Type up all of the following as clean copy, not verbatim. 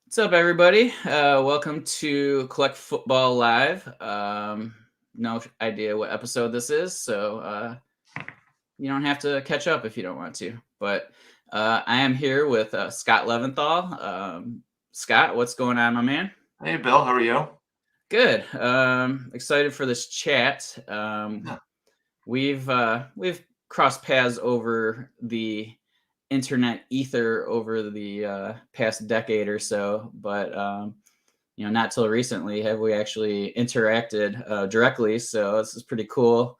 What's up, everybody? Welcome to Collect Football Live. No idea what episode this is, so you don't have to catch up if you don't want to. But I am here with Scott Leventhal. Scott, what's going on, my man? Hey, Bill, how are you? Good. Excited for this chat. Yeah. We've crossed paths over the internet ether over the past decade or so, but not till recently have we actually interacted directly. So this is pretty cool.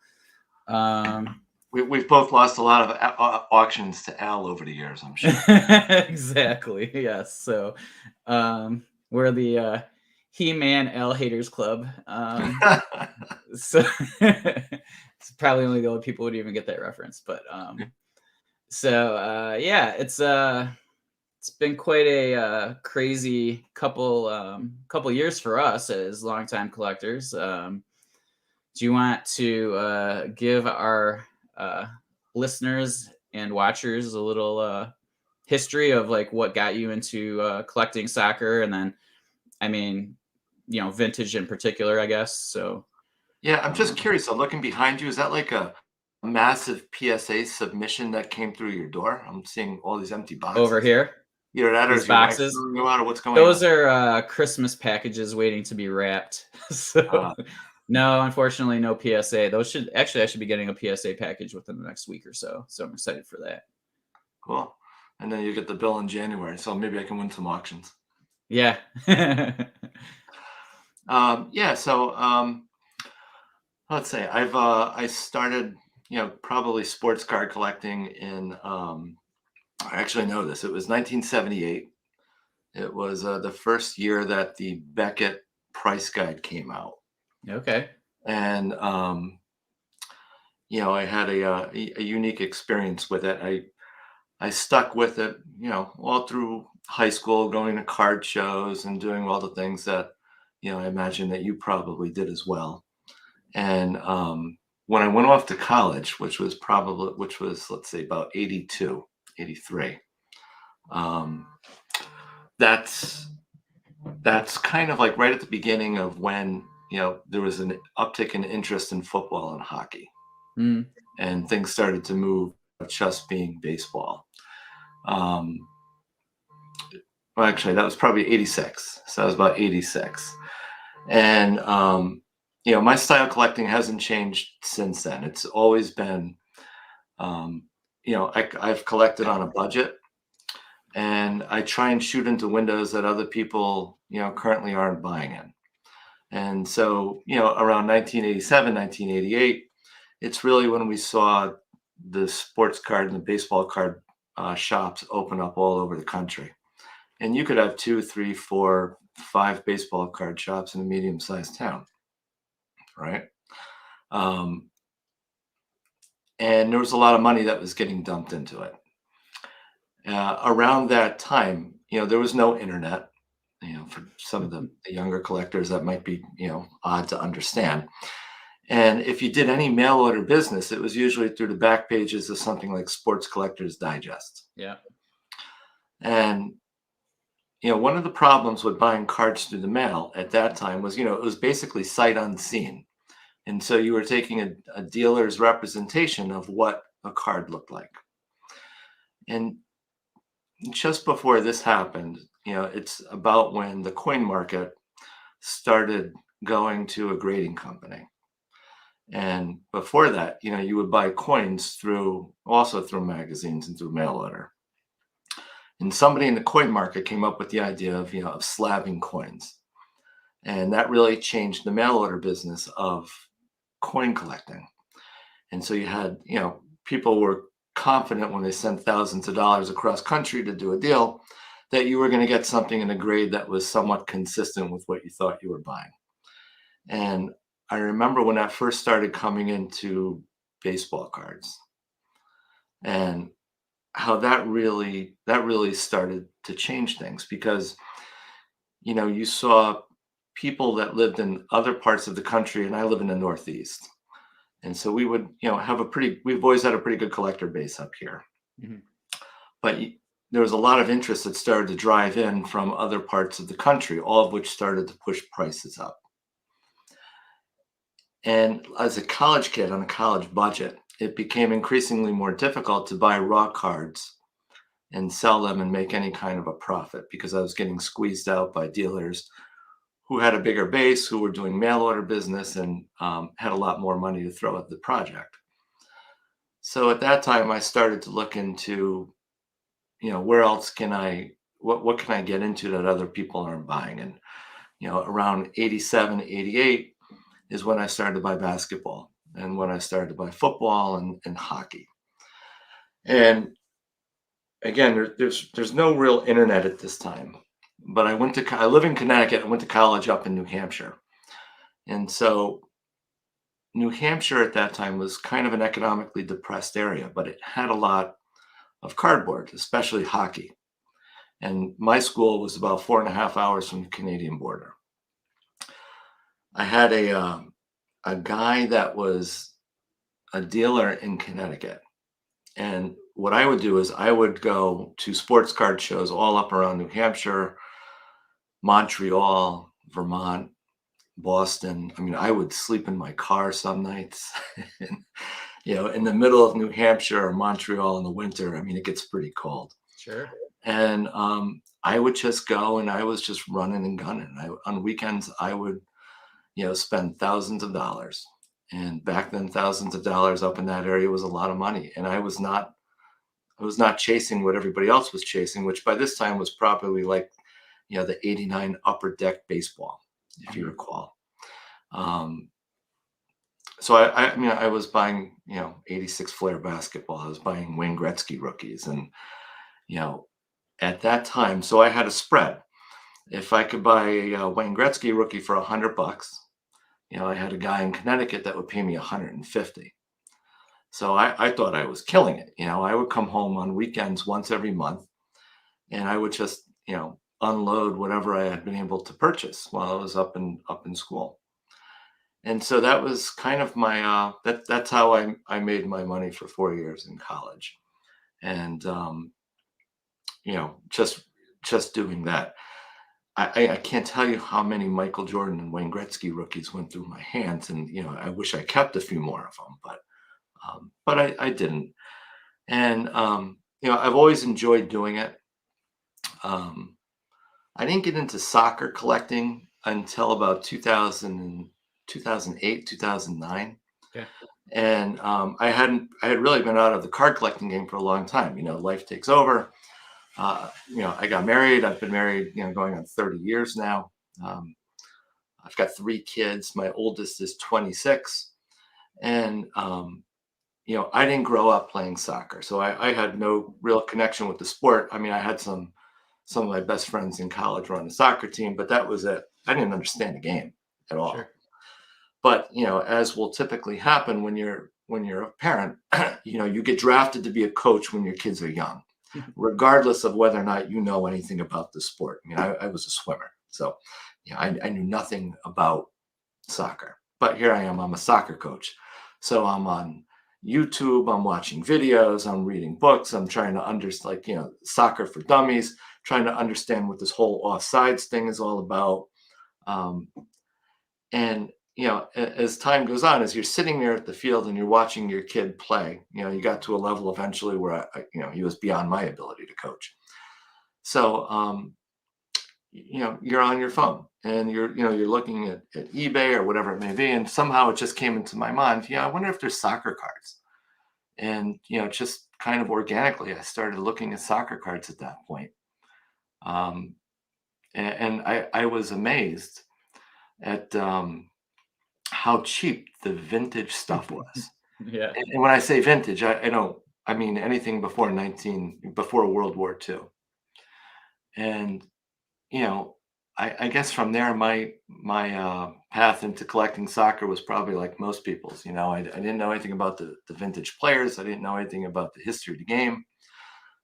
We've both lost a lot of auctions to Al over the years, I'm sure. Exactly. Yes. So we're the He-Man Al Haters Club. So it's probably only the only people would even get that reference, but yeah, it's been quite a crazy couple years for us as longtime collectors. Do you want to give our listeners and watchers a little history of like what got you into collecting soccer, and then, I mean, vintage in particular, I guess. So Yeah, I'm just curious. So looking behind you, is that like a massive PSA submission that came through your door? I'm seeing all these empty over boxes. here, Either that or these is your wife boxes, throwing you out or what's going those on? are Christmas packages waiting to be wrapped. So no, unfortunately, no PSA. Those should actually, I should be getting a PSA package within the next week or so. So I'm excited for that. Cool. And then you get the bill in January, so maybe I can win some auctions. Yeah. Yeah, so let's say I started, probably sports card collecting in I actually know this. It was 1978. It was the first year that the Beckett price guide came out, Okay. and I had a unique experience with it. I stuck with it, all through high school, going to card shows and doing all the things that, I imagine that you probably did as well. And when I went off to college, which was let's say about 82, 83. That's kind of like right at the beginning of when there was an uptick in interest in football and hockey, and things started to move just being baseball. Well, actually, that was probably 86, so that was about 86. And my style of collecting hasn't changed since then. It's always been I've collected on a budget, and I try and shoot into windows that other people, currently aren't buying in. And so, around 1987, 1988, it's really when we saw the sports card and the baseball card shops open up all over the country. And you could have 2, 3, 4, 5 baseball card shops in a medium-sized town, right? And there was a lot of money that was getting dumped into it. Around that time, there was no internet. For some of the younger collectors, that might be, odd to understand. And if you did any mail order business, it was usually through the back pages of something like Sports Collectors Digest. Yeah. And, one of the problems with buying cards through the mail at that time was, it was basically sight unseen. And so you were taking a dealer's representation of what a card looked like. And just before this happened, it's about when the coin market started going to a grading company. And before that, you would buy coins also through magazines and through mail order. And somebody in the coin market came up with the idea of slabbing coins. And that really changed the mail order business of coin collecting. And so you had, people were confident when they sent thousands of dollars across country to do a deal that you were going to get something in a grade that was somewhat consistent with what you thought you were buying. And I remember when that first started coming into baseball cards, and how that really started to change things, because you saw people that lived in other parts of the country, and I live in the Northeast. And so we've always had a pretty good collector base up here. Mm-hmm. But there was a lot of interest that started to drive in from other parts of the country, all of which started to push prices up. And as a college kid on a college budget, it became increasingly more difficult to buy raw cards and sell them and make any kind of a profit because I was getting squeezed out by dealers who had a bigger base, who were doing mail order business and had a lot more money to throw at the project. So at that time, I started to look into, where else can what can I get into that other people aren't buying? And, around 87, 88 is when I started to buy basketball and when I started to buy football and hockey. And again, there's no real internet at this time, but I live in Connecticut. I went to college up in New Hampshire. And so New Hampshire at that time was kind of an economically depressed area, but it had a lot of cardboard, especially hockey. And my school was about 4.5 hours from the Canadian border. I had a guy that was a dealer in Connecticut. And what I would do is I would go to sports card shows all up around New Hampshire, Montreal, Vermont, Boston. I mean, I would sleep in my car some nights. And, in the middle of New Hampshire or Montreal in the winter, I mean, it gets pretty cold. Sure. And I would just go and I was just running and gunning. On weekends, I would, spend thousands of dollars. And back then, thousands of dollars up in that area was a lot of money. And I was not chasing what everybody else was chasing, which by this time was probably like, the 89 Upper Deck baseball, if you recall. So I was buying, 86 Flair basketball. I was buying Wayne Gretzky rookies. And, at that time, so I had a spread. If I could buy a Wayne Gretzky rookie for $100, I had a guy in Connecticut that would pay me 150. So I thought I was killing it. I would come home on weekends once every month and I would just, unload whatever I had been able to purchase while I was up in school. And so that was kind of my, that's how I made my money for 4 years in college. And, just doing that. I can't tell you how many Michael Jordan and Wayne Gretzky rookies went through my hands. And, I wish I kept a few more of them, but I didn't. And, I've always enjoyed doing it. I didn't get into soccer collecting until about 2008, 2009. Okay. And I had really been out of the card collecting game for a long time. Life takes over. I got married. I've been married, going on 30 years now. I've got 3 kids. My oldest is 26. And, I didn't grow up playing soccer. So I had no real connection with the sport. I mean, I had some of my best friends in college were on the soccer team, but that was it. I didn't understand the game at all. Sure. But, as will typically happen when you're a parent, you get drafted to be a coach when your kids are young, regardless of whether or not you know anything about the sport. I mean, I was a swimmer, so I knew nothing about soccer. But here I am, I'm a soccer coach. So I'm on YouTube, I'm watching videos, I'm reading books, I'm trying to understand, Soccer for Dummies, trying to understand what this whole offsides thing is all about. And as time goes on, as you're sitting there at the field and you're watching your kid play, you got to a level eventually where he was beyond my ability to coach. So, you're on your phone and you're looking at eBay or whatever it may be. And somehow it just came into my mind, I wonder if there's soccer cards. And, just kind of organically, I started looking at soccer cards at that point. And I was amazed at, how cheap the vintage stuff was. Yeah. And when I say vintage, I mean anything before World War II. And, I guess from there, my path into collecting soccer was probably like most people's. I didn't know anything about the vintage players. I didn't know anything about the history of the game.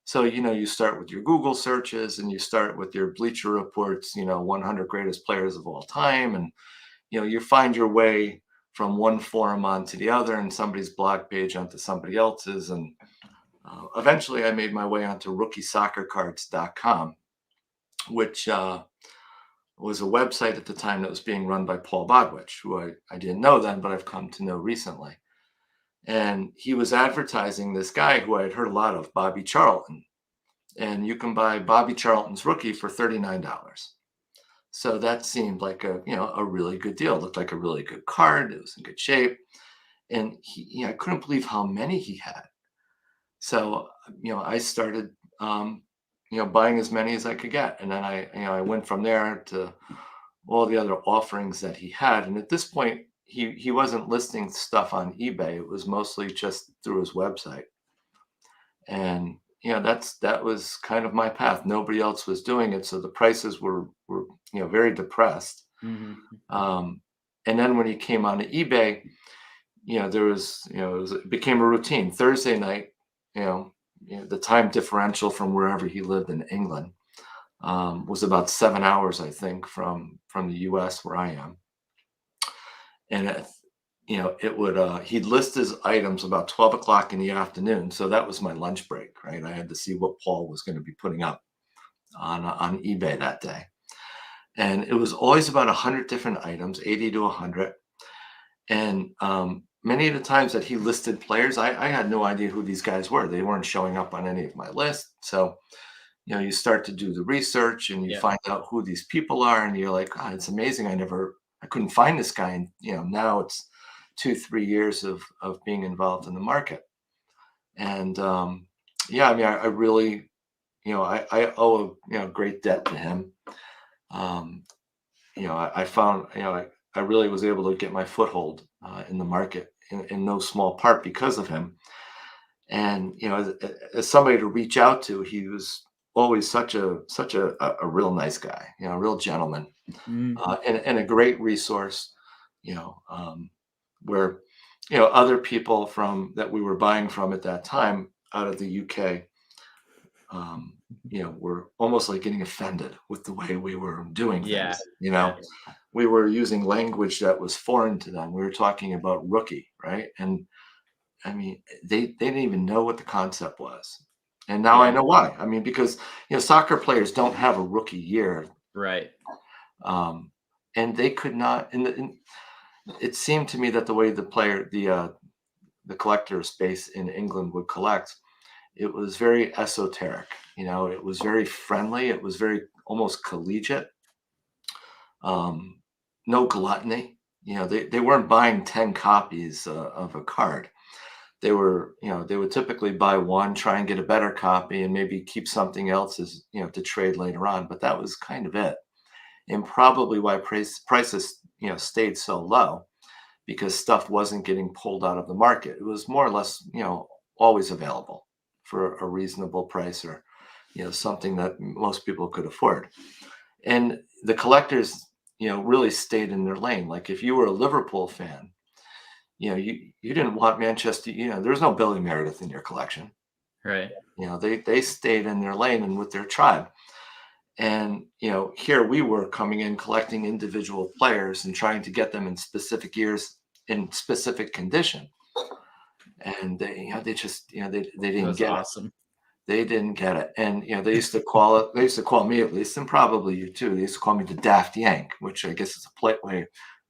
So, you start with your Google searches and you start with your Bleacher Reports, 100 greatest players of all time. And, you find your way from one forum onto the other and somebody's blog page onto somebody else's. And Eventually, I made my way onto RookieSoccerCards.com, which was a website at the time that was being run by Paul Bodwich, who I didn't know then, but I've come to know recently. And he was advertising this guy who I had heard a lot of, Bobby Charlton. And you can buy Bobby Charlton's rookie for $39. So that seemed like a really good deal. It looked like a really good card. It was in good shape. And I couldn't believe how many he had. So, I started, buying as many as I could get. And then I went from there to all the other offerings that he had. And at this point, he wasn't listing stuff on eBay. It was mostly just through his website. And, that was kind of my path. Nobody else was doing it. So the prices were very depressed. Mm-hmm. And then when he came onto eBay, there was, it became a routine. Thursday night, the time differential from wherever he lived in England was about 7 hours, I think, from the US where I am. And it would he'd list his items about 12 o'clock in the afternoon. So that was my lunch break, right? I had to see what Paul was going to be putting up on eBay that day. And it was always about 100 different items, 80 to 100. And many of the times that he listed players, I had no idea who these guys were. They weren't showing up on any of my lists. So, you start to do the research and you find out who these people are, and you're like, God, it's amazing. I couldn't find this guy. And, now it's 2-3 years of being involved in the market. And I really, I owe a great debt to him. I found, I really was able to get my foothold in the market in no small part because of him. And as somebody to reach out to, he was always such a real nice guy, a real gentleman, and a great resource. Where other people from that we were buying from at that time out of the UK, were almost like getting offended with the way we were doing things. We were using language that was foreign to them. We were talking about rookie, right? And I mean, they didn't even know what the concept was. And now I know why. I mean, because soccer players don't have a rookie year, right? And they could not. It seemed to me that the way the collector space in England would collect, it was very esoteric. It was very friendly. It was very almost collegiate. No gluttony. They weren't buying 10 copies of a card. They would typically buy one, try and get a better copy, and maybe keep something else as to trade later on. But that was kind of it, and probably why prices stayed so low, because stuff wasn't getting pulled out of the market. It was more or less always available for a reasonable price, or something that most people could afford. And the collectors really stayed in their lane. Like if you were a Liverpool fan, you didn't want Manchester. There was no Billy Meredith in your collection, right? They stayed in their lane and with their tribe. And here we were coming in collecting individual players and trying to get them in specific years in specific condition. And they just they didn't get awesome. it. They didn't get it. And they used to call it. They used to call me, at least, and probably you too. They used to call me the Daft Yank, which I guess is a polite way,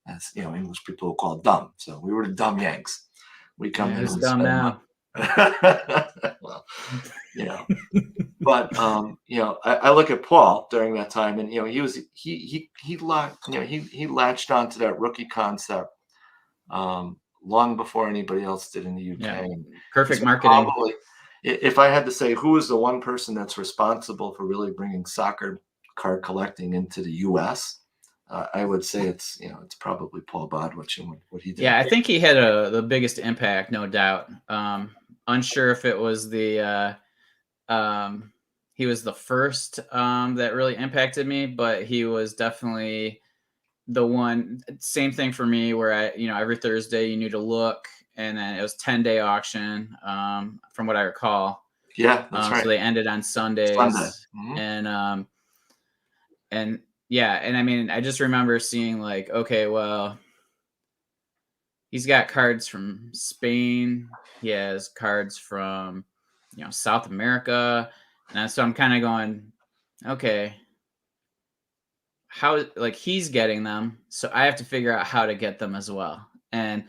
as English people will call dumb. So we were the dumb Yanks. We come in. Who's dumb now? Well, but I look at Paul during that time, and he latched onto that rookie concept long before anybody else did in the UK. Yeah. And Perfect marketing. Probably, if I had to say who is the one person that's responsible for really bringing soccer card collecting into the US, I would say it's probably Paul Bodwich and what he did. Yeah, I think he had the biggest impact, no doubt. Unsure if it was he was the first that really impacted me, but he was definitely the one. Same thing for me, where every Thursday you knew to look, and then it was 10-day auction, from what I recall. Yeah, that's right. So they ended on Sundays. Mm-hmm. And I mean, I just remember seeing like, okay, well, he's got cards from Spain. He has cards from South America. And so I'm kind of going, okay, how, like, he's getting them, so I have to figure out how to get them as well. And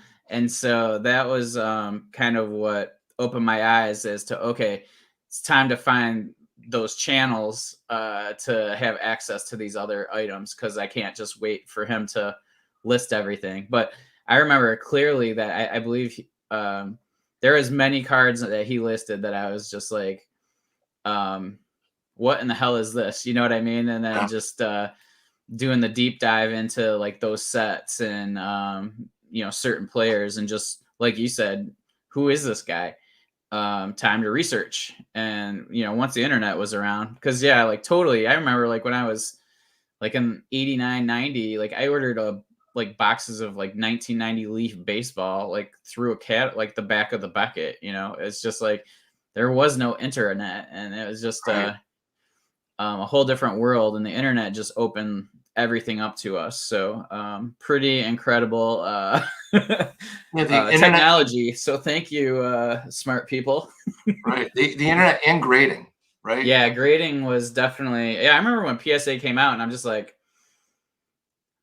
so that was kind of what opened my eyes as to, okay, it's time to find those channels to have access to these other items, because I can't just wait for him to list everything. But I remember clearly that I believe there was many cards that he listed that I was just like, what in the hell is this? You know what I mean? And then Yeah. just doing the deep dive into like those sets and certain players, and just like you said, who is this guy? Time to research. And once the internet was around, because like totally, I remember like when I was like in 89, 90, like I ordered like boxes of like 1990 Leaf baseball, like through a cat, like the back of the bucket. It's just like there was no internet, and it was just Right. a whole different world, and the internet just opened everything up to us. So pretty incredible Yeah, the internet, technology. So thank you, smart people. right? The internet and grading, right? Yeah, grading was definitely. Yeah, I remember when PSA came out, and I'm just like,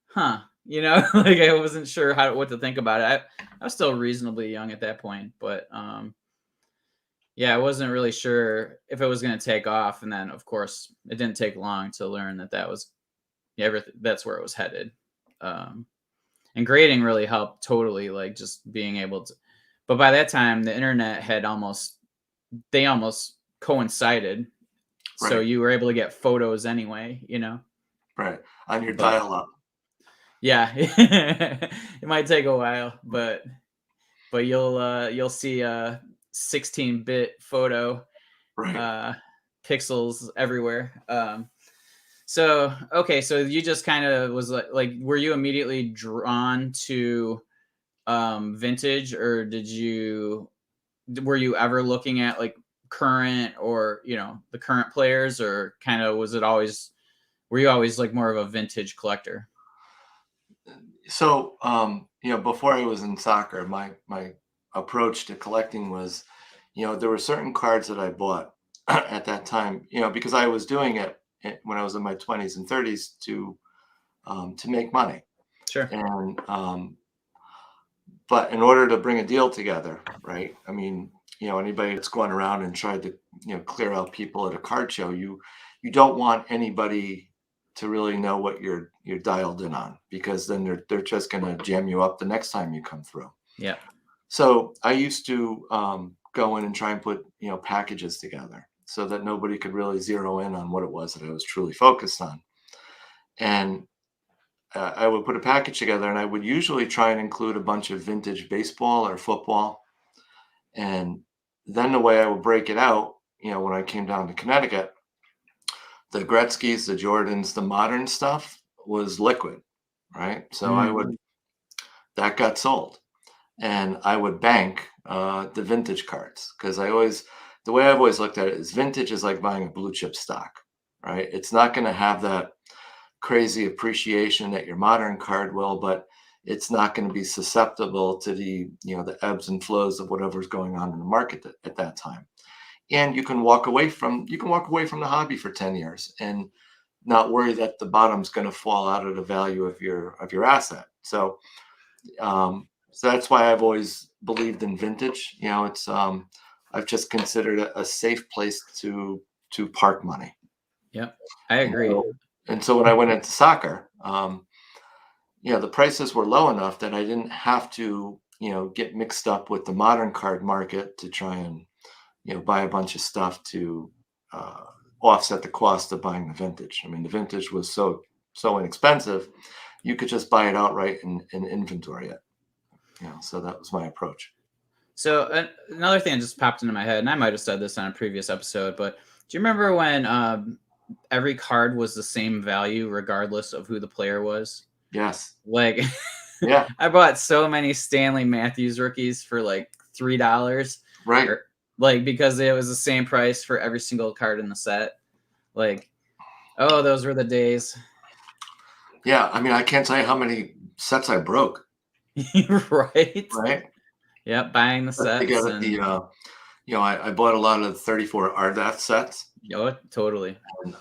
huh, like I wasn't sure what to think about it. I was still reasonably young at that point, but yeah, I wasn't really sure if it was going to take off. And then, of course, it didn't take long to learn that was everything. That's where it was headed. Um, and grading really helped totally, like just being able to. But by that time, the internet had almost coincided, so Right. you were able to get photos anyway. Right. On your But dial-up. yeah, it might take a while, but you'll see a 16-bit photo, Right. uh, pixels everywhere. So okay, so you just kind of was like, were you immediately drawn to vintage, or were you ever looking at like current, or the current players, or kind of were you always like more of a vintage collector? So, before I was in soccer, my approach to collecting was, there were certain cards that I bought at that time, because I was doing it when I was in my 20s and 30s to make money. Sure. And but in order to bring a deal together, right? I mean, anybody that's going around and tried to, clear out people at a card show, you don't want anybody to really know what you're dialed in on, because then they're just going to jam you up the next time you come through. Yeah. So I used to go in and try and put packages together so that nobody could really zero in on what it was that I was truly focused on. And I would put a package together, and I would usually try and include a bunch of vintage baseball or football. And then the way I would break it out, when I came down to Connecticut, the Gretzky's, the Jordans, the modern stuff was liquid, right? So Mm. that got sold, and I would bank the vintage cards, because the way I've always looked at it is vintage is like buying a blue chip stock, right? It's not going to have that crazy appreciation that your modern card will, but it's not going to be susceptible to the ebbs and flows of whatever's going on in the market at that time. And you can walk away from the hobby for 10 years and not worry that the bottom's going to fall out of the value of your asset. So that's why I've always believed in vintage. It's I've just considered it a safe place to park money. Yep. I And agree. so, and so when I went into soccer, the prices were low enough that I didn't have to, get mixed up with the modern card market to try and, buy a bunch of stuff to uh, offset the cost of buying the vintage. I mean, the vintage was so inexpensive, you could just buy it outright and inventory it. So that was my approach. So another thing that just popped into my head, and I might have said this on a previous episode, but do you remember when every card was the same value regardless of who the player was? Yes. Like, Yeah. I bought so many Stanley Matthews rookies for like $3, Right. or like because it was the same price for every single card in the set. Like, oh, those were the days. Yeah. I mean, I can't tell you how many sets I broke. Right? Right. Yep, buying the To get sets at and I bought a lot of the 34 Ardath sets. Oh, totally. And,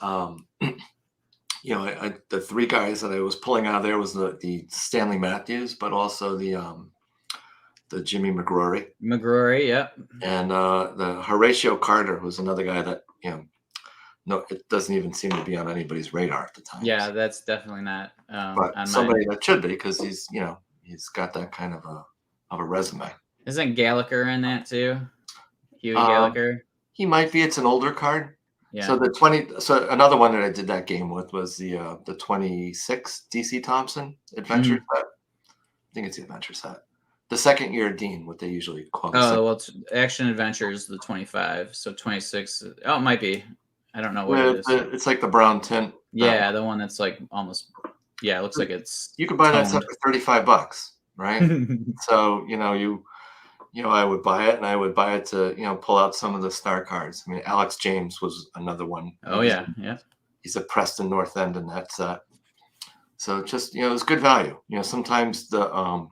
the three guys that I was pulling out of there was the Stanley Matthews, but also the Jimmy McGrory. McGrory, yep. And the Horatio Carter was another guy that, no, it doesn't even seem to be on anybody's radar at the time. Yeah, that's definitely not But on somebody mine. that should be, because he's got that kind of a resume. Isn't Gallagher in that too? Huey Um, Gallagher? he might be. It's an older card. Yeah. So another one that I did that game with was the 26 DC Thompson adventure Mhm. set. I think it's the adventure set. The second year Dean, what they usually call the Oh, well, it's Action Adventures, the 25. So 26. Oh, it might be. I don't know what it is. it's like the brown tint. Yeah, the one that's like almost. Yeah, it looks like it's You could buy that set toned. for $35, right? So I would buy it, and I would buy it to pull out some of the star cards. I mean, Alex James was another one. Oh yeah, yeah. He's a Preston North End in that set. So just it was good value. Sometimes the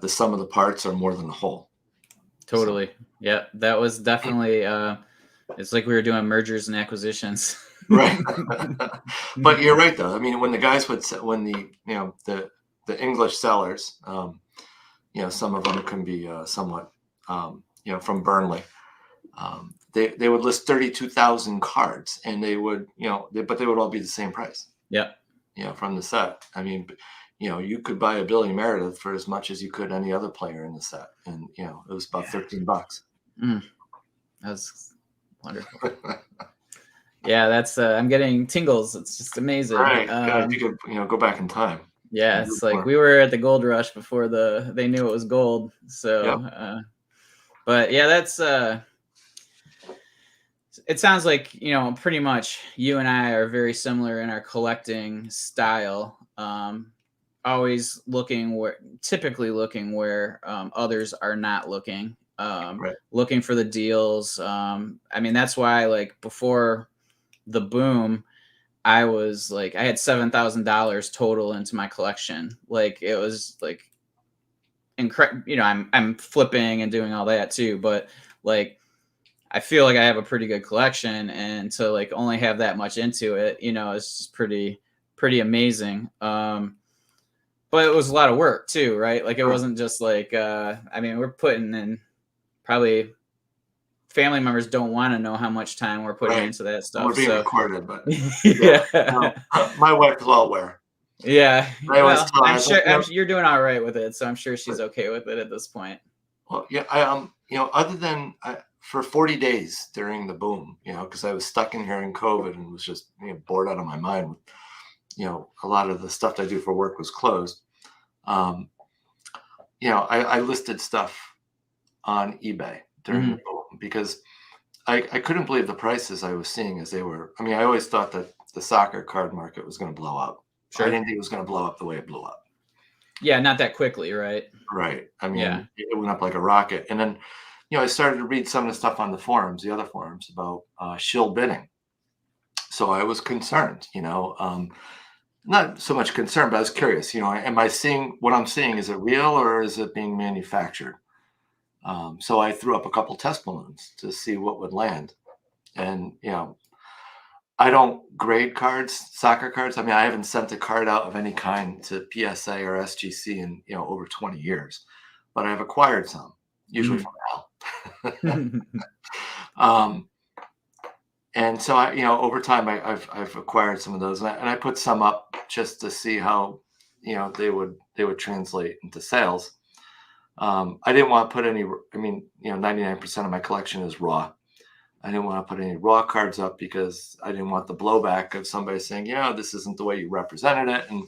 sum of the parts are more than the whole. Totally. So. Yeah, that was definitely. It's like we were doing mergers and acquisitions. Right. But you're right, though. I mean, when the guys when the English sellers, some of them can be somewhat, from Burnley. They would list 32,000 cards, and they would, but they would all be the same price. Yeah. From the set. I mean, you could buy a Billy Meredith for as much as you could any other player in the set, and it was about $13. That's wonderful. Yeah, that's I'm getting tingles. It's just amazing. Right. God, you could go back in time. Yeah, it's like we were at the gold rush before they knew it was gold. So, yep. But yeah, that's it sounds like pretty much you and I are very similar in our collecting style. Always typically looking where others are not looking. Right. Looking for the deals. I mean, that's why like before the boom, I was like, I had $7,000 total into my collection. Like it was like incredible. I'm flipping and doing all that too, but like I feel like I have a pretty good collection, and to like only have that much into it, it's just pretty amazing. But it was a lot of work too, right? Like it wasn't just like I mean, we're putting in probably. Family members don't want to know how much time we're putting into that stuff. We're being recorded, but yeah. My wife is well aware. Yeah. Well, I'm sure you're doing all right with it, so I'm sure she's okay with it at this point. Well, yeah, I other than for 40 days during the boom, because I was stuck in here in COVID and was just bored out of my mind. A lot of the stuff I do for work was closed. I listed stuff on eBay during the boom because I couldn't believe the prices I was seeing as they were. I mean, I always thought that the soccer card market was going to blow up. Sure. I didn't think it was going to blow up the way it blew up. Yeah, not that quickly, right? Right. I mean, it went up like a rocket. And then, I started to read some of the stuff on the forums, the other forums about shill bidding. So I was concerned, not so much concerned, but I was curious, am I seeing what I'm seeing? Is it real or is it being manufactured? So I threw up a couple test balloons to see what would land. And, I don't grade cards, soccer cards. I mean, I haven't sent a card out of any kind to PSA or SGC in, over 20 years, but I've acquired some, usually from Al. And so over time, I've acquired some of those, and I put some up just to see how, they would translate into sales. I didn't want to put any. I mean, 99% of my collection is raw. I didn't want to put any raw cards up because I didn't want the blowback of somebody saying, this isn't the way you represented it, and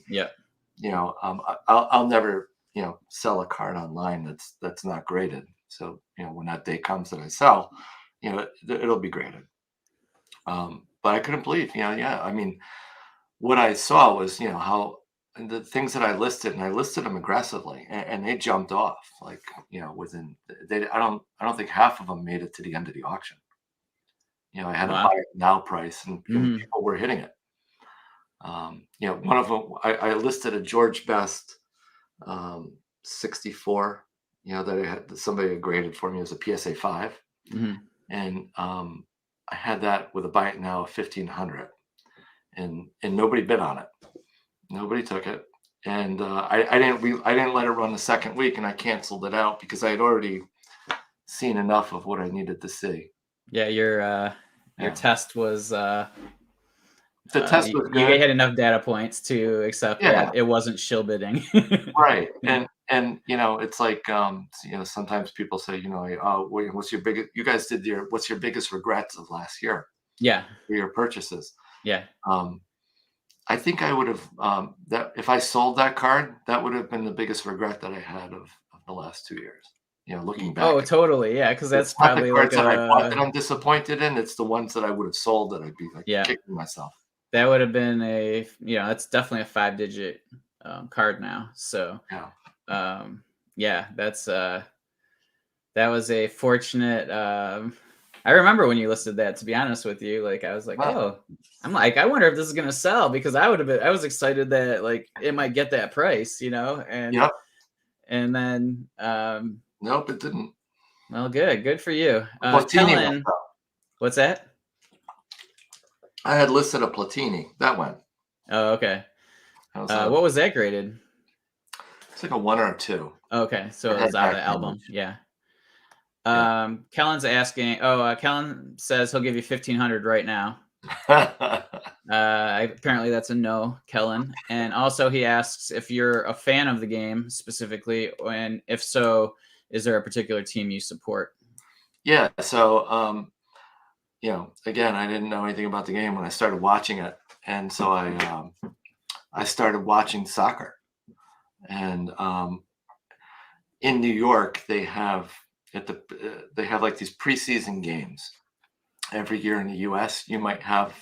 I'll never sell a card online that's not graded. So when that day comes that I sell, it'll be graded. But I couldn't believe, I mean, what I saw was, how the things that I listed, and I listed them aggressively, and they jumped off like, within, I don't think half of them made it to the end of the auction. I had a buy it now price, and people were hitting it. One of them, I listed a George Best 64, that that somebody had graded for me as a PSA 5, Mhm. and I had that with a buy it now of 1,500, and nobody bid on it. Nobody took it, and I didn't let it run the second week, and I canceled it out because I had already seen enough of what I needed to see. Yeah, your Yeah, test was, the test was you good. had enough data points to accept Yeah, that it wasn't shill bidding. right. Yeah. And it's like sometimes people say, what's your biggest? You guys did your what's your biggest regrets of last year Yeah. for your purchases? Yeah. Um, I think I would have that if I sold that card, that would have been the biggest regret that I had of the last 2 years. Looking Oh, back, totally, yeah, because that's it's not the probably like cards that I bought that a I'm disappointed in. It's the ones that I would have sold that I'd be like yeah, kicking myself. that would have been that's definitely a 5-digit, card now, so, Yeah. um, yeah, that was a fortunate, I remember when you listed that, to be honest with you, like, I was like, Well, "Oh," I'm like, "I wonder if this is gonna sell," because I was excited that, like, it might get that price, yep. and then, Nope, it didn't. well, good for you. Platini went Kellen though. what's that? I had listed a Platini. That went. Oh, okay. That was a What was that graded? it's like a 1 or a 2. Okay, so It it was had on back the album, damage. yeah. Yeah. Kellen's asking Kellen says he'll give you 1,500 right now. Apparently that's a no, Kellen. And also he asks if you're a fan of the game specifically, and if so, is there a particular team you support? Yeah, so, again, I didn't know anything about the game when I started watching it, and so I started watching soccer, and, in New York, they have, like, these preseason games every year in the US. You might have,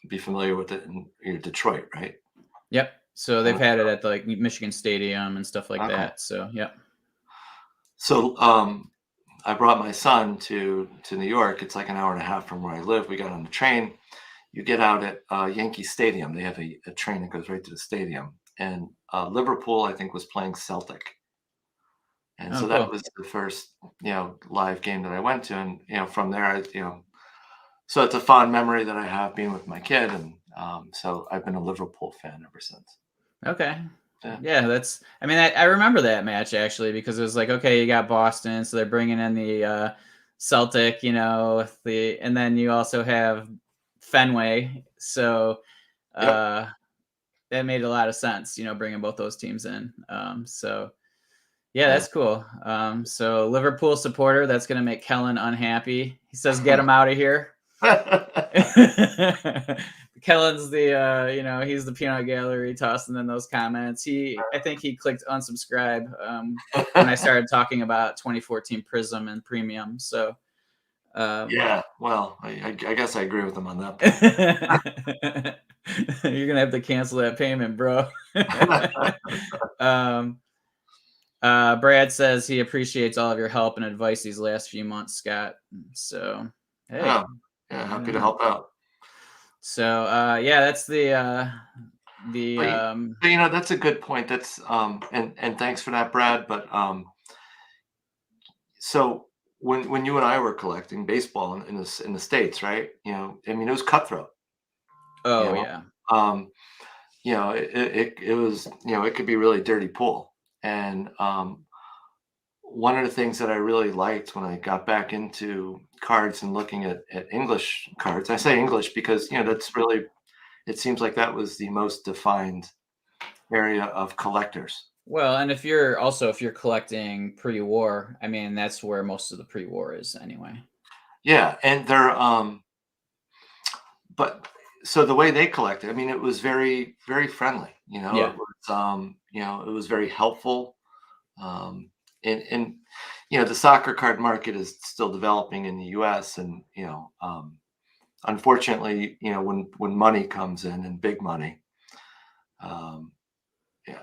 be familiar with it in Detroit, right? Yep. So they've And had it at like Michigan Stadium and stuff like okay. that. So yep. So, I brought my son to New York. It's like an hour and a half from where I live. We got on the train. You get out at Yankee Stadium. They have a train that goes right to the stadium. And Liverpool, I think, was playing Celtic. And Oh, so that cool. was the first, live game that I went to. And, from there, so it's a fond memory that I have being with my kid. And so I've been a Liverpool fan ever since. Okay. Yeah. Yeah, I mean, I remember that match actually because it was like, okay, you got Boston, so they're bringing in the Celtic, and then you also have Fenway, so Yep. uh, that made a lot of sense, bringing both those teams in. So yeah, Yeah. that's cool. So Liverpool supporter, that's gonna make Kellen unhappy. He says, "Get him out of here." Kellen's he's the peanut gallery tossing in those comments. I think he clicked unsubscribe when I started talking about 2014 Prism and Premium. So, um, Yeah. Well, I guess I agree with him on that point. you're gonna have to cancel that payment, bro. um, Brad says he appreciates all of your help and advice these last few months, Scott. So, hey, Oh, yeah. Happy to yeah. help out. So, yeah, that's the But, that's a good point. That's and thanks for that, Brad. But so when you and I were collecting baseball in the States, right? I mean, it was cutthroat. You oh know, yeah. um, it was it could be really dirty pool. And one of the things that I really liked when I got back into cards and looking at English cards, I say English because that's really it seems like that was the most defined area of collectors. Well, and if you're collecting pre-war, I mean, that's where most of the pre-war is anyway. Yeah, and they're but so the way they collected, I mean, it was very, very friendly. Yeah. It was it was very helpful. Um, and the soccer card market is still developing in the U.S. and unfortunately, when money comes in and big money, um,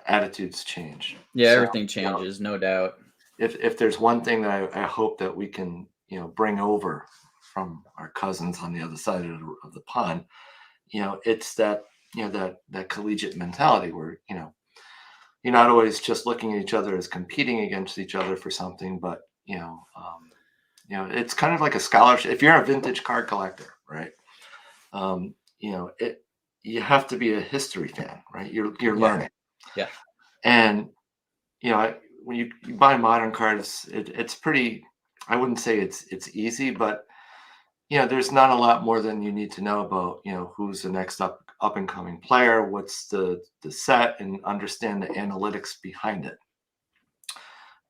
attitudes change. Yeah, So everything changes, no doubt. if there's one thing that I hope that we can bring over from our cousins on the other side of the pond, it's that that collegiate mentality where you're not always just looking at each other as competing against each other for something, but it's kind of like a scholarship. If you're a vintage card collector, right? It you have to be a history fan, right? You're Yeah. learning, Yeah. and when you buy modern cards, it's pretty. I wouldn't say it's easy, but there's not a lot more than you need to know about who's the next up and coming player, what's the set, and understand the analytics behind it.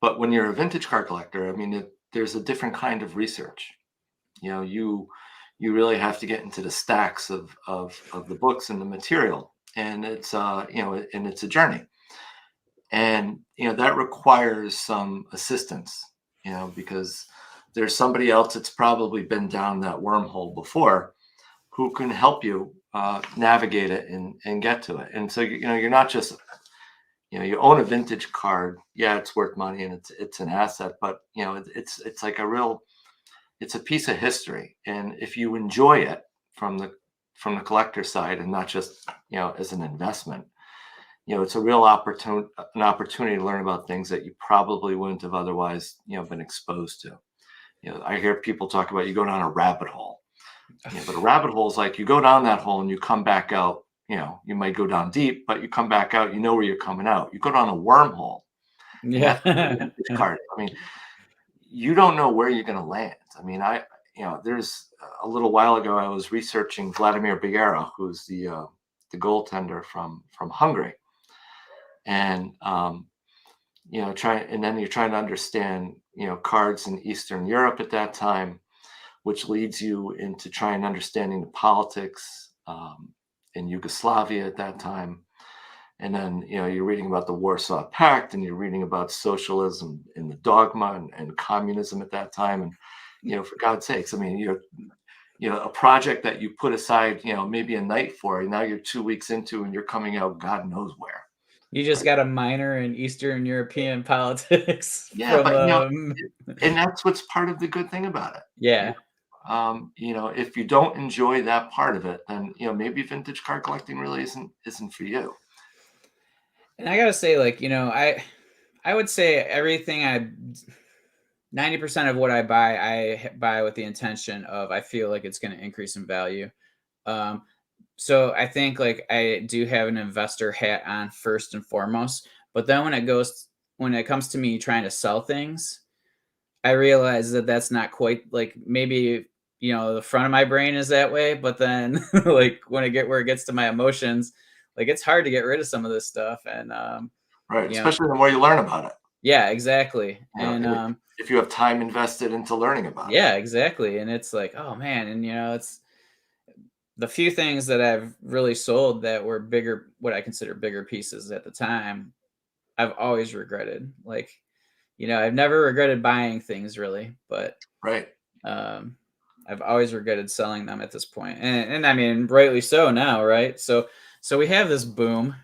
But when you're a vintage card collector, I mean, there's a different kind of research. You really have to get into the stacks of the books and the material, and it's a journey, and that requires some assistance, because there's somebody else that's probably been down that wormhole before who can help you navigate it and get to it. And so you're not just you own a vintage card. Yeah, it's worth money and it's an asset, but it's like it's a piece of history. And if you enjoy it from the collector side and not just as an investment, it's a real opportunity to learn about things that you probably wouldn't have otherwise been exposed to. I hear people talk about you go down a rabbit hole. But a rabbit hole is like you go down that hole and you come back out. You might go down deep, but you come back out. You know where you're coming out. You go down a wormhole, and that's a Yeah. vintage card. I mean, you don't know where you're going to land. I mean, there's a little while ago I was researching Vladimir Biera, who's the goaltender from Hungary, and and then you're trying to understand cards in Eastern Europe at that time, which leads you into trying understanding the politics in Yugoslavia at that time. And then, you're reading about the Warsaw Pact and you're reading about socialism in the dogma and communism at that time. And, for God's sakes, I mean, a project that you put aside, maybe a night for, and now you're 2 weeks into and you're coming out God knows where. You just got a minor in Eastern European politics Yeah, from but and that's what's part of the good thing about it. yeah. If you don't enjoy that part of it, then maybe vintage card collecting really isn't for you. And I gotta say, like, I would say everything 90% of what I buy, buy with the intention of I feel like it's going to increase in value. Um, so I think like I do have an investor hat on first and foremost, but then when it comes to me trying to sell things, I realize that that's not quite like maybe the front of my brain is that way, but then like when I get where it gets to my emotions, like it's hard to get rid of some of this stuff, and Right, you know, especially the more you learn about it. yeah, exactly, and And if you have time invested into learning about it. yeah, exactly, and it's like, oh man, and it's the few things that I've really sold that were bigger, what I consider bigger pieces at the time, I've always regretted. Like, I've never regretted buying things really, but Right. um, I've always regretted selling them at this point, and I mean, rightly so now, right? So we have this boom,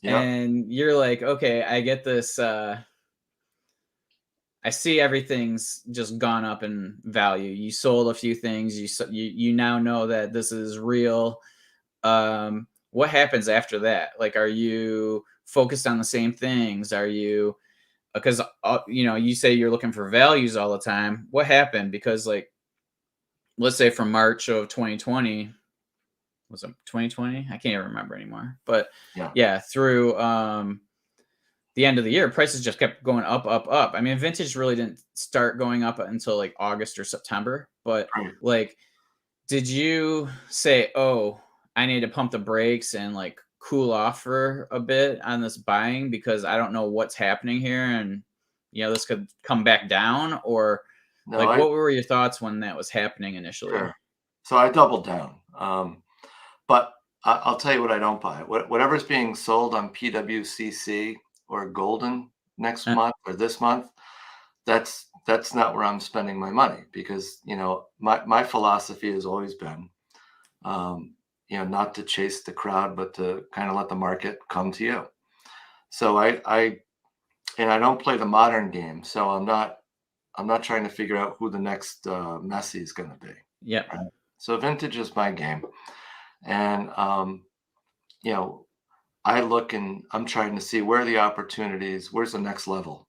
Yep. and you're like, okay, I get this. I see everything's just gone up in value. You sold a few things. You now know that this is real. What happens after that? Like, are you focused on the same things? Are you because you say you're looking for values all the time. What happened? Because like, let's say from March of 2020, was it 2020? I can't even remember anymore. But Yeah. yeah, through the end of the year, prices just kept going up, up, up. I mean, vintage really didn't start going up until like August or September. But Right. like, did you say, "Oh, I need to pump the brakes and like cool off for a bit on this buying because I don't know what's happening here, and this could come back down," or No, like, what were your thoughts when that was happening initially? sure. So I doubled down. But I'll tell you what I don't buy. Whatever's being sold on PWCC or Golden next Uh, month or this month, that's not where I'm spending my money, because my philosophy has always been not to chase the crowd, but to kind of let the market come to you. So I don't play the modern game, so I'm not trying to figure out who the next Messi is going to be. yep. Right? So vintage is my game, and you know I look and I'm trying to see where are the opportunities, where's the next level,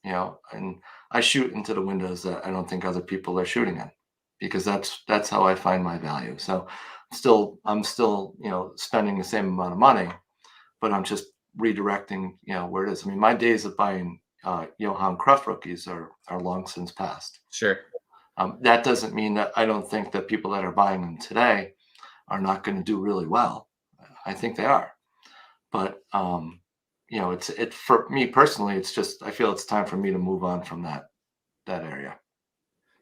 and I shoot into the windows that I don't think other people are shooting in, because that's how I find my value. So I'm still spending the same amount of money, but I'm just redirecting where it is. I mean, my days of buying Johan Cruyff rookies are long since past. Sure. That doesn't mean that I don't think that people that are buying them today are not going to do really well. I think they are, but it for me personally. It's just I feel it's time for me to move on from that area.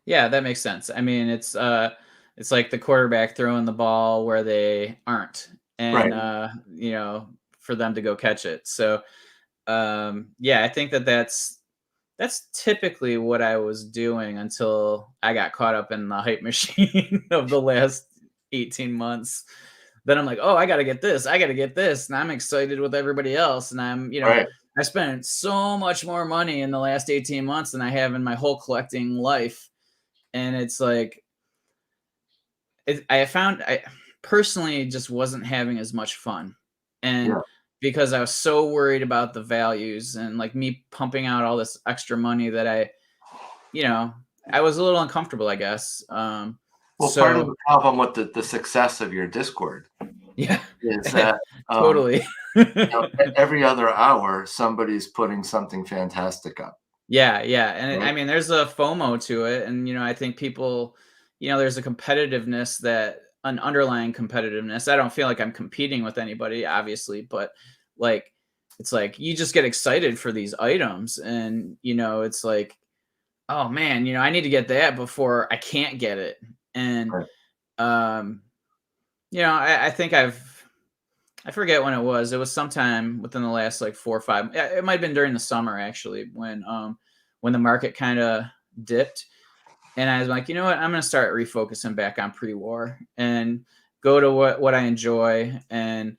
Yeah, that makes sense. I mean, it's like the quarterback throwing the ball where they aren't, and Right. for them to go catch it. So, yeah, I think that's typically what I was doing until I got caught up in the hype machine of the last 18 months. Then I'm like, oh, I got to get this. I got to get this. And I'm excited with everybody else. And Right. I spent so much more money in the last 18 months than I have in my whole collecting life. And it's like, I found I personally just wasn't having as much fun. And Yeah. because I was so worried about the values and like me pumping out all this extra money that you know, I was a little uncomfortable, I guess. Well, part of So the problem with the success of your Discord yeah, is that totally. every other hour somebody's putting something fantastic up. Yeah, yeah, and I Right. mean, there's a FOMO to it, and I think people, there's a competitiveness that an underlying competitiveness. I don't feel like I'm competing with anybody, obviously, but like, it's like you just get excited for these items, and it's like, oh man, I need to get that before I can't get it, and Right. um, I think I forget when it was. It was sometime within the last like 4 or 5. Yeah, it might have been during the summer actually when the market kind of dipped, and I was like, you know what, I'm gonna start refocusing back on pre-war and go to what I enjoy, and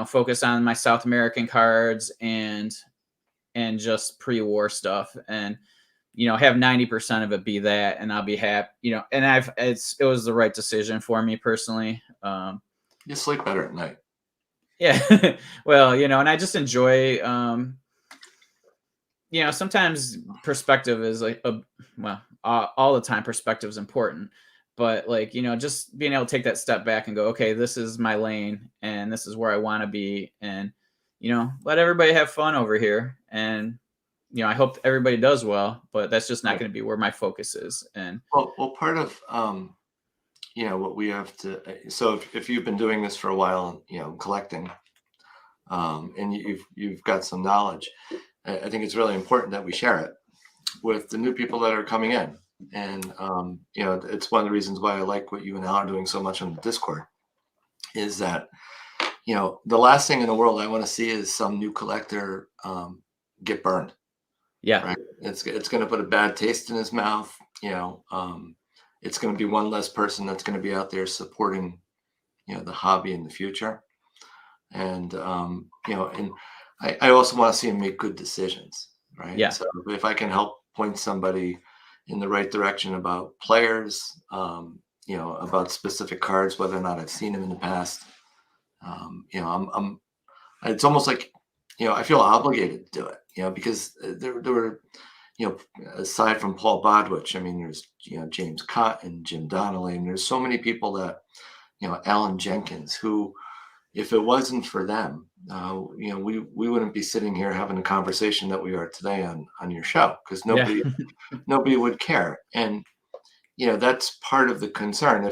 focus on my South American cards and just pre-war stuff, and have 90% of it be that, and I'll be happy. And it was the right decision for me personally. You sleep better at night. Yeah. Well, and I just enjoy, sometimes perspective is like well, all the time perspective is important, but like, just being able to take that step back and go, okay, this is my lane and this is where I want to be. And, let everybody have fun over here. And, I hope everybody does well, but that's just not Right. going to be where my focus is. And Well, part of what we have to. So if you've been doing this for a while, collecting, and you've got some knowledge, I think it's really important that we share it with the new people that are coming in. And it's one of the reasons why I like what you and Al are doing so much on the Discord. Is that the last thing in the world I want to see is some new collector get burned. yeah, Right? It's going to put a bad taste in his mouth. It's going to be one less person that's going to be out there supporting the hobby in the future. And and I also want to see him make good decisions, right? yeah, So if I can help point somebody in the right direction about players, about specific cards, whether or not I've seen them in the past, I'm it's almost like I feel obligated to do it, because there were aside from Paul Bodwich, I mean, there's James Cotton, Jim Donnelly, and there's so many people that Alan Jenkins, who if it wasn't for them, we wouldn't be sitting here having a conversation that we are today on your show, because yeah, nobody would care. And that's part of the concern.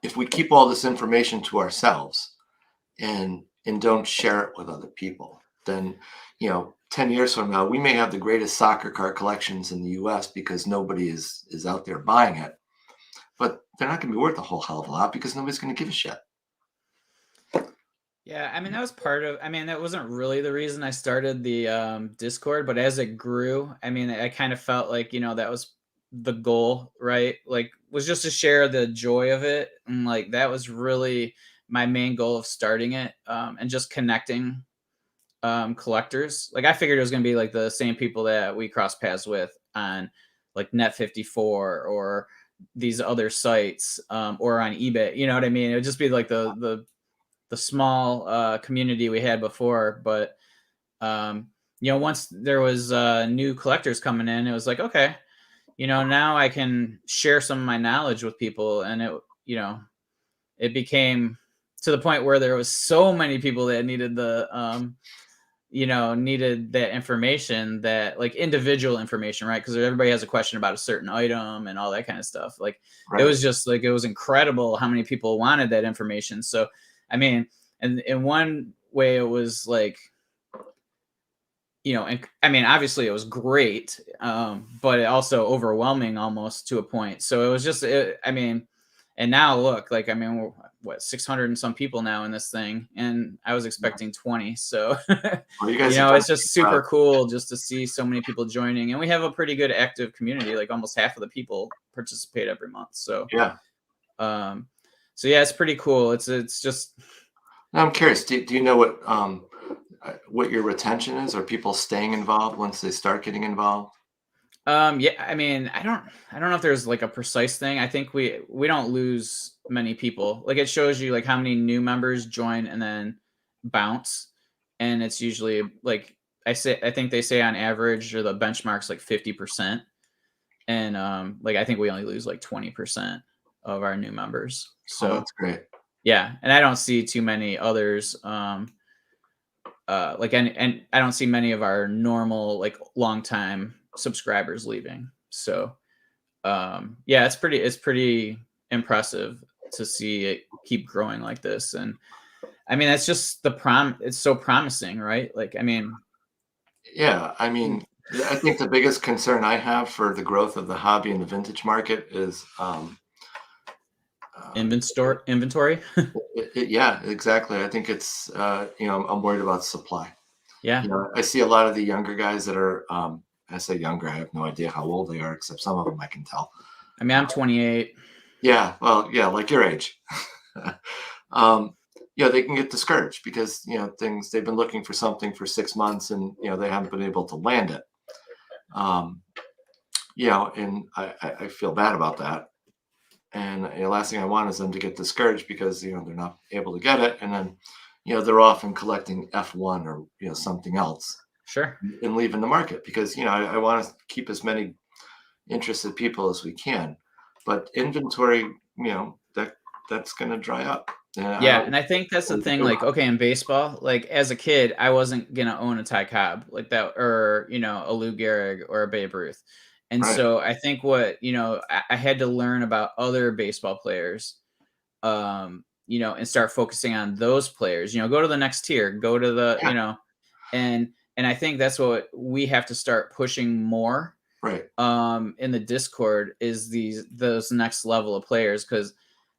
If we keep all this information to ourselves and don't share it with other people, then 10 years from now we may have the greatest soccer card collections in the US because nobody is out there buying it, but they're not going to be worth a whole hell of a lot because nobody's going to give a shit. yeah. I mean, that was part of. I mean, that wasn't really the reason I started the Discord, but as it grew, I mean, I kind of felt like that was the goal, right? Like, was just to share the joy of it, and like that was really my main goal of starting it, and just connecting collectors. Like, I figured it was gonna be like the same people that we cross paths with on like Net 54 or these other sites, or on eBay. You know what I mean? It would just be like the the small community we had before. But once there was new collectors coming in, it was like, okay, now I can share some of my knowledge with people, and it became to the point where there was so many people that needed needed that information, that like individual information, right? Because everybody has a question about a certain item and all that kind of stuff. Like it Right. was just like, it was incredible how many people wanted that information. So, I mean, and in one way it was like, and I mean, obviously it was great, but it also overwhelming almost to a point. So it was just, I mean, and now look, like, I mean, we're, what, 600 and some people now in this thing, and I was Yeah. expecting 20. So, Well, you guys have done it's a great just job. super cool just to see so many people joining, and we have a pretty good active community. Like almost half of the people participate every month. So, Yeah. um, so yeah, it's pretty cool. It's just, Now I'm curious. Do you know what your retention is? Are people staying involved once they start getting involved? Yeah, I mean, I don't know if there's like a precise thing. I think we don't lose many people. Like it shows you like how many new members join and then bounce. And it's usually like, I think they say on average, or the benchmark's like 50%. And like I think we only lose like 20% of our new members. Oh, So that's great. yeah, and I don't see too many others like, and I don't see many of our normal like longtime subscribers leaving. So yeah, it's pretty impressive to see it keep growing like this. And I mean, that's just it's so promising, right? Like, I mean, Yeah, I mean, I think the biggest concern I have for the growth of the hobby in the vintage market is, uh, inventory. yeah, exactly. I think it's, I'm worried about supply. Yeah. I see a lot of the younger guys that are, I say younger, I have no idea how old they are, except some of them I can tell. I mean, I'm 28. Yeah, well, yeah, like your age. um, they can get discouraged because things they've been looking for something for 6 months, and they haven't been able to land it. Um, and I feel bad about that. And the last thing I want is them to get discouraged because they're not able to get it, and then they're off and collecting F1 or something else Sure. and leaving the market because I want to keep as many interested people as we can, but inventory, that's going to dry up. And I Yeah, don't and I think that's the know what to thing. do Like, about okay, in baseball, like as a kid, I wasn't gonna own a Ty Cobb like that, or a Lou Gehrig or a Babe Ruth. it. And Right. so I think what I had to learn about other baseball players, and start focusing on those players. Go to the next tier, go to the Yeah. and I think that's what we have to start pushing more Right. in the Discord, is those next level of players. Because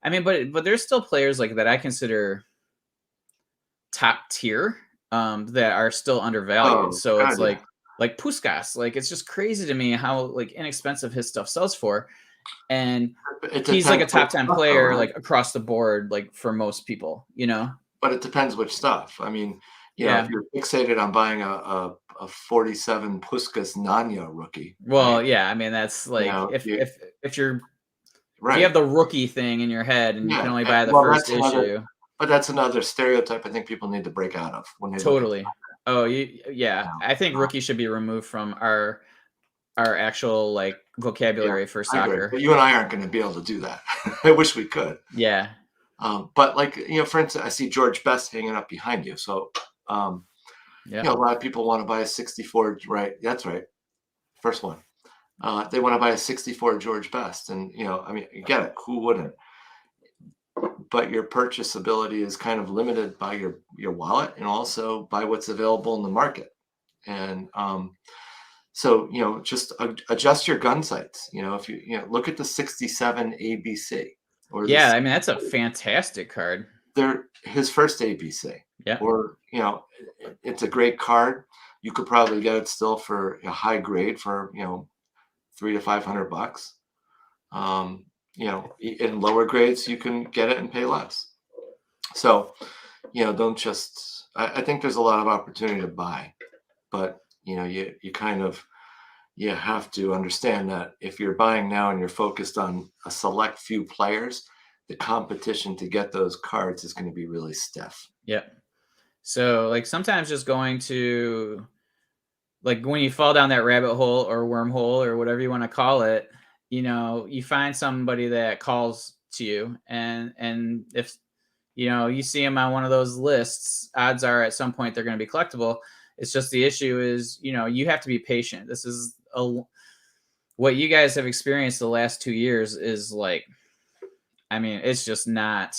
I mean, but there's still players like that I consider top tier, that are still undervalued. Oh So it's God, yeah. like Puskas, like it's just crazy to me how like inexpensive his stuff sells for, and It he's like depends a which top 10 stuff, though, player right? like across the board, like for most people. But it depends which stuff. I mean, if Yeah. you're fixated on buying a 47 Puskas Nanya rookie, right? Well, yeah. I mean, that's like if You if you have right. the rookie thing in your head and you can Yeah. only buy the Well, first issue. that's another stereotype I think people need to break out of when they look at Totally. Oh, yeah. now. I think rookie should be removed from our actual like Yeah, vocabulary for I agree. soccer. But you and I aren't going to be able to do that. I wish we could. Yeah. But like, for instance, I see George Best hanging up behind you. So, Yeah. a lot of people want to buy a 64, right? That's right. First one. They want to buy a 64 George Best. And, I mean, you get it. Who wouldn't? But your purchase ability is kind of limited by your wallet and also by what's available in the market. And so, just adjust your gun sights. If look at the 67 ABC or Yeah, this, I mean, that's a fantastic card. they're his first ABC, Yeah. or it's a great card. You could probably get it still for a high grade for $300 to $500. In lower grades you can get it and pay less. So don't just. I think there's a lot of opportunity to buy, but you kind of you have to understand that if you're buying now and you're focused on a select few players, the competition to get those cards is going to be really stiff. Yep. So like sometimes just going to, like when you fall down that rabbit hole or wormhole or whatever you want to call it, you find somebody that calls to you, and if you see them on one of those lists, odds are at some point they're going to be collectible. It's just the issue is, you have to be patient. This is what you guys have experienced the last 2 years is like, I mean, it's just not.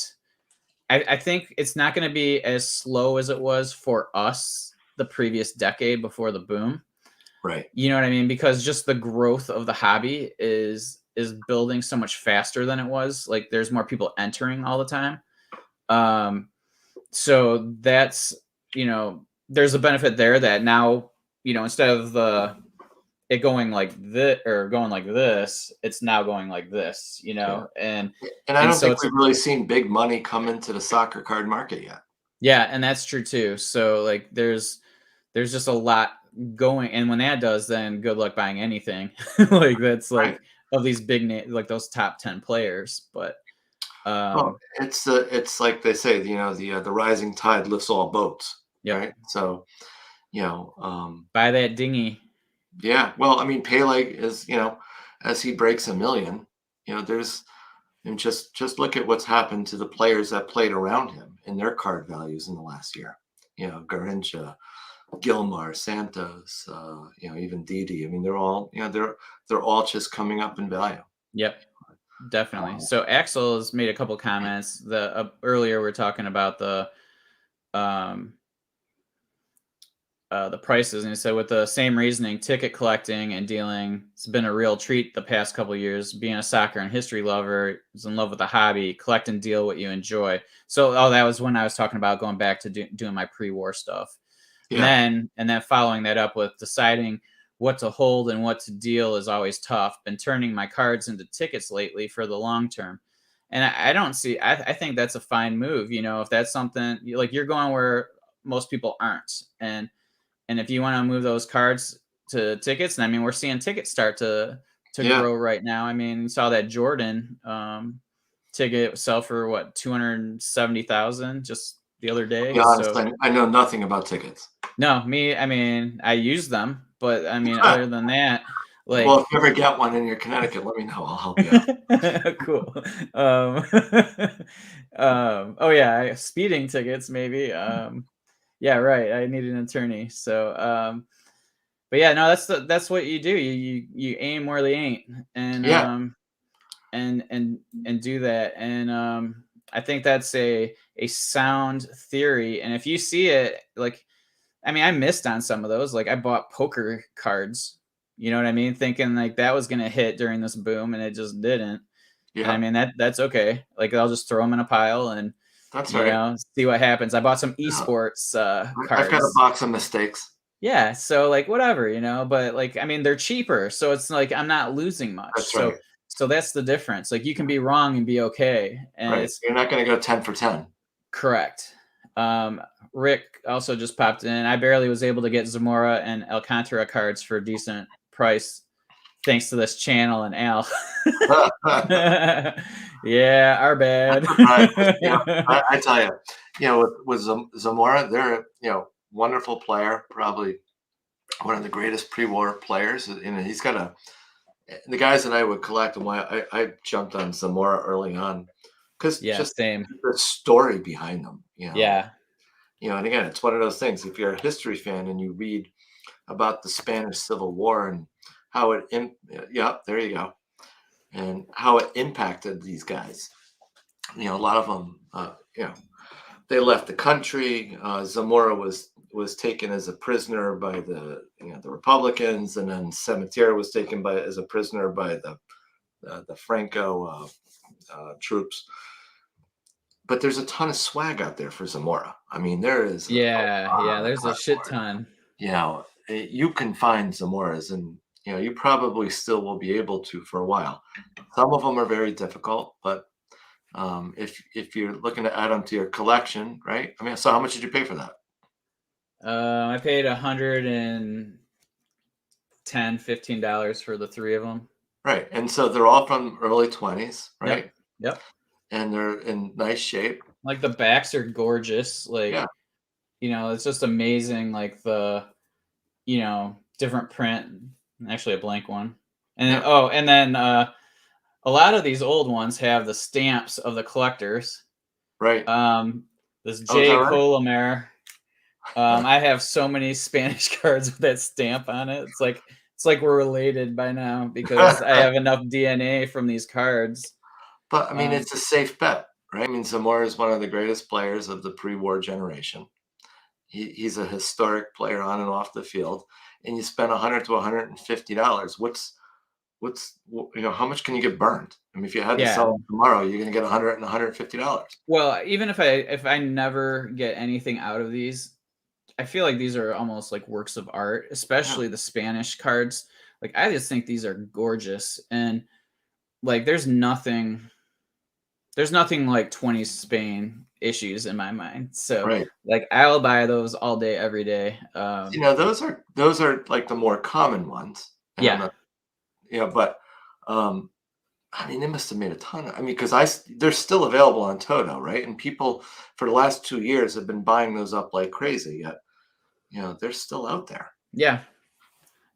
I think it's not going to be as slow as it was for us the previous decade before the boom. Right. You know what I mean? Because just the growth of the hobby is building so much faster than it was. Like there's more people entering all the time. So that's, there's a benefit there that now, instead of it going like this or going like this, it's now going like this, Yeah. and I and don't so think it's, we've really seen big money come into the soccer card market yet. yeah, and that's true too. So like there's just a lot going, and when that does, then good luck buying anything. Like that's Right. like of these big names, like those top 10 players. But Well, it's like they say, the rising tide lifts all boats, yep, right? So, buy that dinghy. yeah. Well, I mean, Pele is, as he breaks 1 million, there's and just look at what's happened to the players that played around him and their card values in the last year. Garrincha, Gilmar, Santos, even Didi. I mean, they're all, they're all just coming up in value. Yep, definitely. So Axel has made a couple comments. Earlier we're talking about um the prices, and he said with the same reasoning, ticket collecting and dealing has been a real treat the past couple of years. Being a soccer and history lover, is in love with the hobby. Collect and deal what you enjoy. So, that was when I was talking about going back to doing my pre-war stuff, Yeah. and then following that up with deciding what to hold and what to deal is always tough. Been turning my cards into tickets lately for the long term, and I don't see. I think that's a fine move. If that's something like you're going where most people aren't, and if you want to move those cards to tickets, and I mean, we're seeing tickets start to Yeah. grow right now. I mean, you saw that Jordan ticket sell for what, 270,000 just the other To day. be honest, So I know nothing about tickets. no, I mean, I use them, but I mean, other than that, Well, like, if you ever get one in your Connecticut, let me know. I'll help you out. cool. Um, oh yeah, speeding tickets maybe. Yeah, right. I need an attorney. So, but yeah, no, that's what you do. You aim where they ain't, and Yeah. and do that. And I think that's a sound theory. And if you see it, like, I mean, I missed on some of those. Like I bought poker cards, you know what I mean, thinking like that was gonna hit during this boom, and it just didn't. And I Yeah. mean that's okay. Like I'll just throw them in a pile and That's right. see what happens. I bought some Yeah. esports I've got a cards. box of mistakes. Yeah, so like whatever, but like I mean they're cheaper, so it's like I'm not losing much. That's So right. that's the difference. Like you can be wrong and be okay, and Right. it's You're not going to go 10 for 10. correct. Rick also just popped in. I barely was able to get Zamora and Alcantara cards for a decent price thanks to this channel and Al. Yeah, our bad. That's right. I tell you, with Zamora, they're wonderful player, probably one of the greatest pre-war players. He's got the guys that I would collect, and why I jumped on Zamora early on, because Yeah, just same. the story behind them. Yeah. And again, it's one of those things. If you're a history fan and you read about the Spanish Civil War and how there you go, and how it impacted these guys. A lot of them, they left the country. Zamora was taken as a prisoner by the Republicans, and then Cemetery was taken as a prisoner by the Franco troops. But there's a ton of swag out there for Zamora. I mean, there is. Yeah, there's a shit ton. You can find Zamoras, and you probably still will be able to for a while. Some of them are very difficult, but if you're looking to add them to your collection, right? I mean, so how much did you pay for that? I paid $110-$15 for the three of them. Right, and so they're all from early 20s, right? Yep. and they're in nice shape. Like the backs are gorgeous. Like, Yeah, it's just amazing. Like the, different print. Actually, a blank one. And yeah, oh, and then a lot of these old ones have the stamps of the collectors. right. Um, this Oh, is that J. right? Colomer. I have so many Spanish cards with that stamp on it. It's like we're related by now because I have enough DNA from these cards. But I mean, Um, it's a safe bet, right? I mean, Zamora is one of the greatest players of the pre-war generation. He's a historic player on and off the field, and you spend 100 to $150. How much can you get burned? I mean, if you had to yeah. sell them tomorrow, you're going to get 100 and $150. Well, even if I never get anything out of these, I feel like these are almost like works of art, Yeah, especially the Spanish cards. Like I just think these are gorgeous, and like there's nothing like 20 Spain issues in my mind. So right. like I'll buy those all day, every day. Those are like the more common ones, and I'm Yeah, not, but um, I mean, they must have made a ton of. I mean, because they're still available on Toto, right? And people for the last 2 years have been buying those up like crazy. Yet, they're still out there. yeah.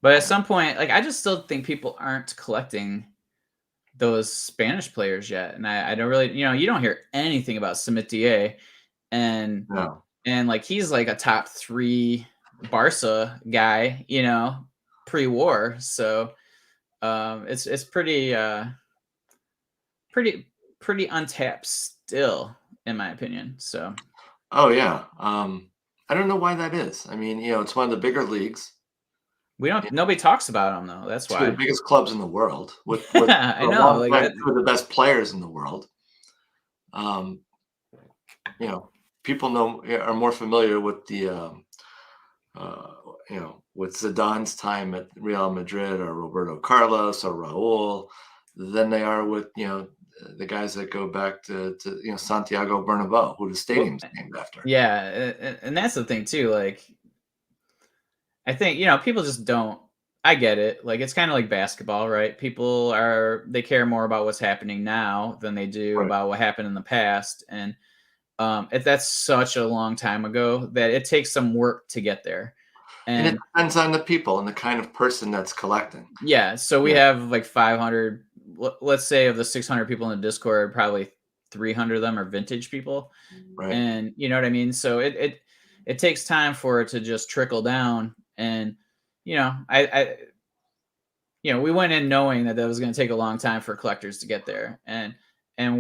But at Yeah. some point, like I just still think people aren't collecting those Spanish players yet. And I don't really, you don't hear anything about Samitier, and No. like he's like a top three Barca guy, pre-war. So it's pretty pretty untapped still, in my opinion. So Oh yeah. I don't know why that is. I mean, it's one of the bigger leagues, we don't nobody talks about him though. That's two of the why. biggest clubs in the world, with I for a know, long like time that. two of the best players in the world. Um, you know, people are more familiar with the uh, with Zidane's time at Real Madrid or Roberto Carlos or Raul than they are with the guys that go back to Santiago Bernabeu, who the Well, stadium's named after. yeah, and that's the thing too. Like I think people just don't. I get it. Like it's kind of like basketball, right? They care more about what's happening now than they do Right. about what happened in the past, and if that's such a long time ago that it takes some work to get there. And it And depends on the people and the kind of person that's collecting. yeah, so we Yeah, have like 500. Let's say of the 600 people in the Discord, probably 300 of them are vintage people, right. and you know what I mean. So it takes time for it to just trickle down, and I we went in knowing that was going to take a long time for collectors to get there, and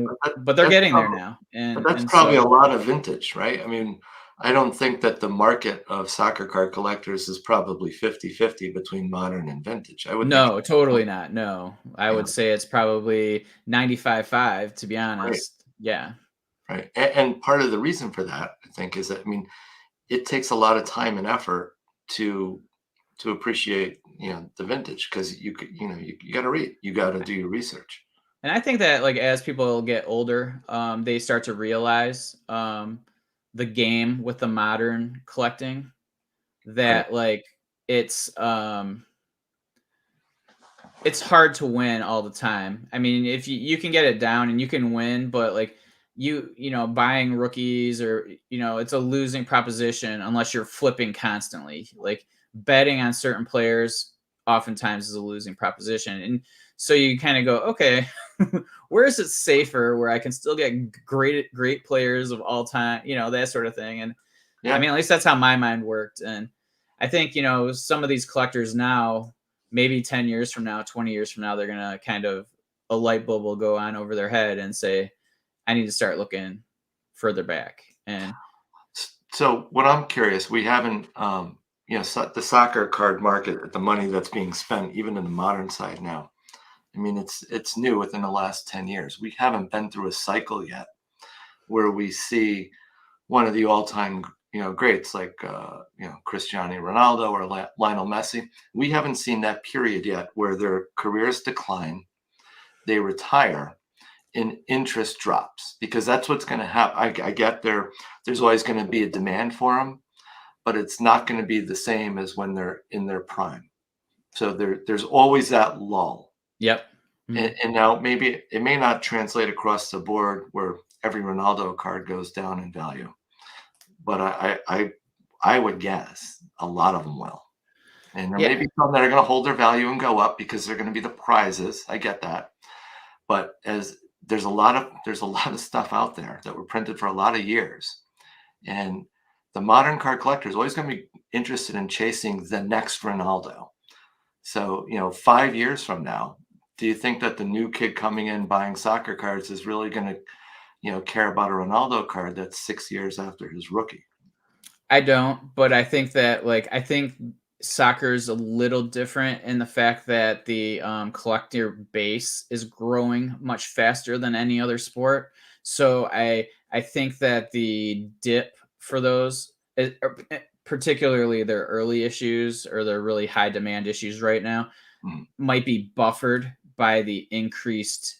But that but they're that's getting there probably now, but and that's and probably a so lot of vintage, right? I mean, I don't think that the market of soccer card collectors is probably 50-50 between modern and vintage. I would think no, totally not. No, I yeah, would say it's probably 95-5, to be right, honest. Yeah. right. And part of the reason for that, I think, is that I mean, it takes a lot of time and effort to appreciate, the vintage because you got to read, you got to do your research. And I think that like as people get older, they start to realize the game with the modern collecting, Right. that like it's it's hard to win all the time. I mean, if you can get it down and you can win, but like buying rookies, or it's a losing proposition unless you're flipping constantly. Like betting on certain players oftentimes is a losing proposition. And so you kind of go, okay, where is it safer where I can still get great players of all time, that sort of thing. And I Yeah. mean, at least that's how my mind worked. And I think, some of these collectors now, maybe 10 years from now, 20 years from now, they're going to kind of, a light bulb will go on over their head and say, I need to start looking further back. And So what I'm curious, we haven't, the soccer card market, the money that's being spent, even in the modern side now. I mean, it's new within the last 10 years. We haven't been through a cycle yet where we see one of the all-time, greats like, Cristiano Ronaldo or Lionel Messi. We haven't seen that period yet where their careers decline, they retire, and interest drops because that's what's going to happen. I get there's always going to be a demand for them, but it's not going to be the same as when they're in their prime. So there's always that lull. yep. Mhm. And now maybe it may not translate across the board where every Ronaldo card goes down in value, but I would guess a lot of them will. And there may Yeah, be some that are gonna hold their value and go up because they're gonna be the prizes. I get that. But as there's a lot of stuff out there that were printed for a lot of years. And the modern card collector is always gonna be interested in chasing the next Ronaldo. So, 5 years from now, do you think that the new kid coming in buying soccer cards is really gonna, care about a Ronaldo card that's 6 years after his rookie? I don't, but I think that I think soccer's a little different in the fact that the collector base is growing much faster than any other sport. So I think that the dip for those, particularly their early issues or their really high demand issues right now, Mm, might be buffered by the increased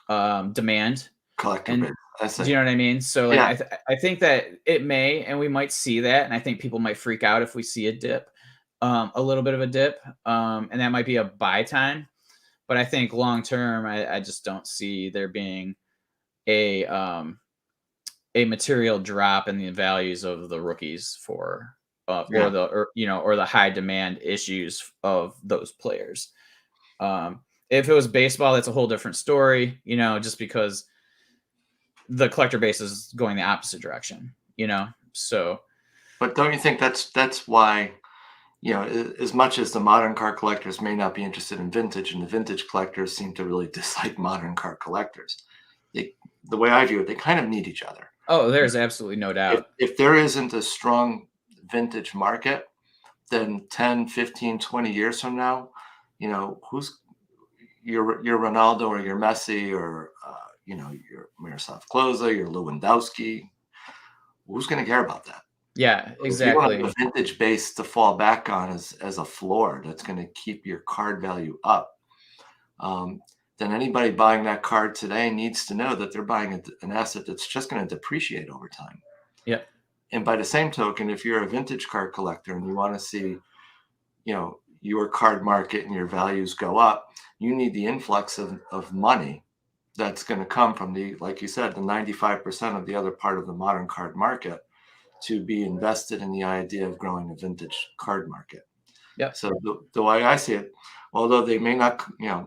demand. collector And base. I do you see. know what I mean? So, Yeah, I think that it may, and we might see that, and I think people might freak out if we see a dip, a little bit of a dip, and that might be a buy time. But I think long term, I just don't see there being a a material drop in the values of the rookies for yeah. or the high demand issues of those players. If it was baseball, that's a whole different story, just because the collector base is going the opposite direction, So But don't you think that's why, as much as the modern card collectors may not be interested in vintage, and the vintage collectors seem to really dislike modern card collectors, they the way I view it, they kind of need each other. oh, there's absolutely no If doubt. if there isn't a strong vintage market, then 10, 15, 20 years from now, who's your Ronaldo or your Messi or your Miroslav Klose, your Lewandowski, who's going to care about that? Yeah, If you don't have exactly. a vintage base to fall back on as a floor that's going to keep your card value up, um, then anybody buying that card today needs to know that they're buying an asset that's just going to depreciate over time. Yep. And by the same token, if you're a vintage card collector and you want to see, your card market and your values go up, you need the influx of money that's going to come from like you said, the 95% of the other part of the modern card market to be invested in the idea of growing a vintage card market. Yep. So the way I see it, although they may not,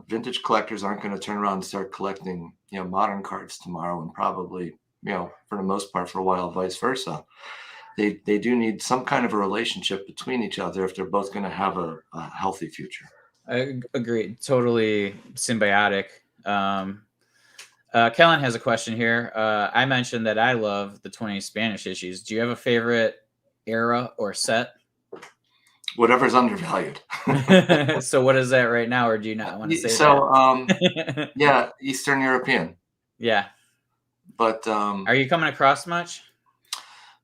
vintage collectors aren't going to turn around and start collecting, modern cards tomorrow, and probably, for the most part for a while, vice versa. They do need some kind of a relationship between each other if they're both going to have a healthy future. I agree. Totally symbiotic. Um, Kellen has a question here. I mentioned that I love the 20 Spanish issues. Do you have a favorite era or set? Whatever's undervalued. So what is that right now, or do you not want to say So that? yeah, Eastern European, Yeah. but Are you coming across much?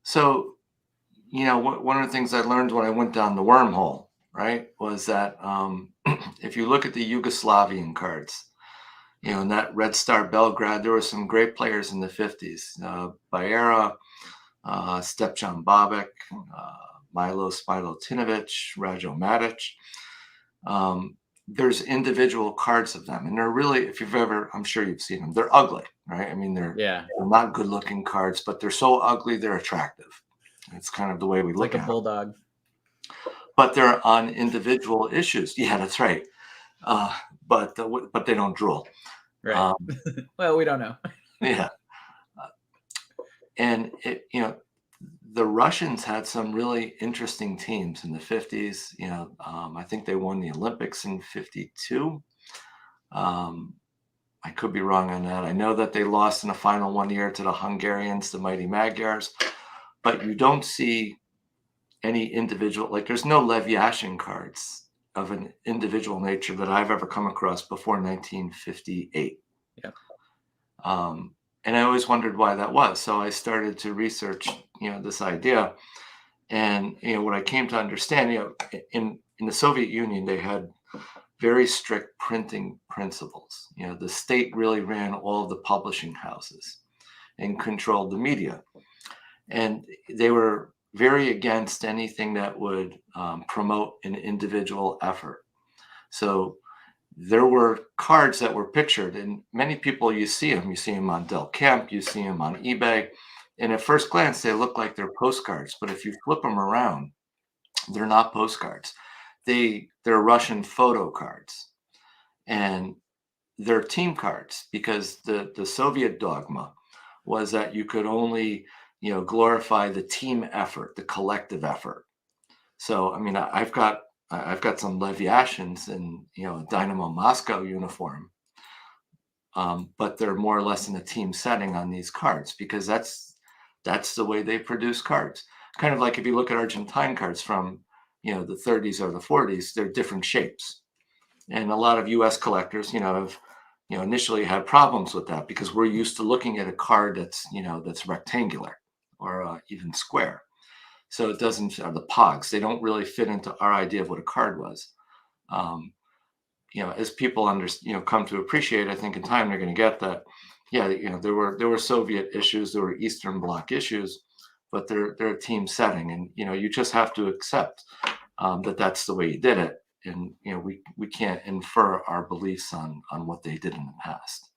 so one of the things I learned when I went down the wormhole, right, was that if you look at the Yugoslavian cards, in that Red Star Belgrade, there were some great players in the 50s. Bajera, Stepjan Babic, Milo Spilotinovic, Rajo Matic. There's individual cards of them, and they're really, if you've ever, I'm sure you've seen them, they're ugly, right? I mean, Yeah. they're not good looking cards, but they're so ugly, they're attractive. It's kind of the way we It's like look a at them. bulldog. But they're on individual issues. Yeah, that's right. Uh, but they don't drool. Right. Um, Well, we don't know. yeah, and the Russians had some really interesting teams in the 50s. I think they won the Olympics in 52. Um, I could be wrong on that. I know that they lost in the final one year to the Hungarians, the mighty Magyars, but you don't see any individual, like there's no Lev Yashin cards of an individual nature that I've ever come across before 1958. Yeah. And I always wondered why that was. So I started to research, this idea. And, what I came to understand, in the Soviet Union, they had very strict printing principles. The state really ran all of the publishing houses and controlled the media. And they were very against anything that would promote an individual effort. So there were cards that were pictured, and many people, you see them on Del Camp, you see them on eBay, and at first glance they look like they're postcards, but if you flip them around, they're not postcards. They're Russian photo cards, and they're team cards, because the Soviet dogma was that you could only, glorify the team effort, the collective effort. So, I mean, I've got some Lev Yashins in, a Dynamo Moscow uniform, but they're more or less in a team setting on these cards, because that's the way they produce cards. Kind of like if you look at Argentine cards from, the 30s or the 40s, they're different shapes. And a lot of US collectors, have, initially had problems with that, because we're used to looking at a card that's rectangular, or even square. So it doesn't, the pogs, they don't really fit into our idea of what a card was. Um, as people come to appreciate, I think in time they're going to get that. Yeah, there were Soviet issues, there were Eastern Bloc issues, but they're a team setting, and you just have to accept that that's the way you did it, and we can't infer our beliefs on what they did in the past.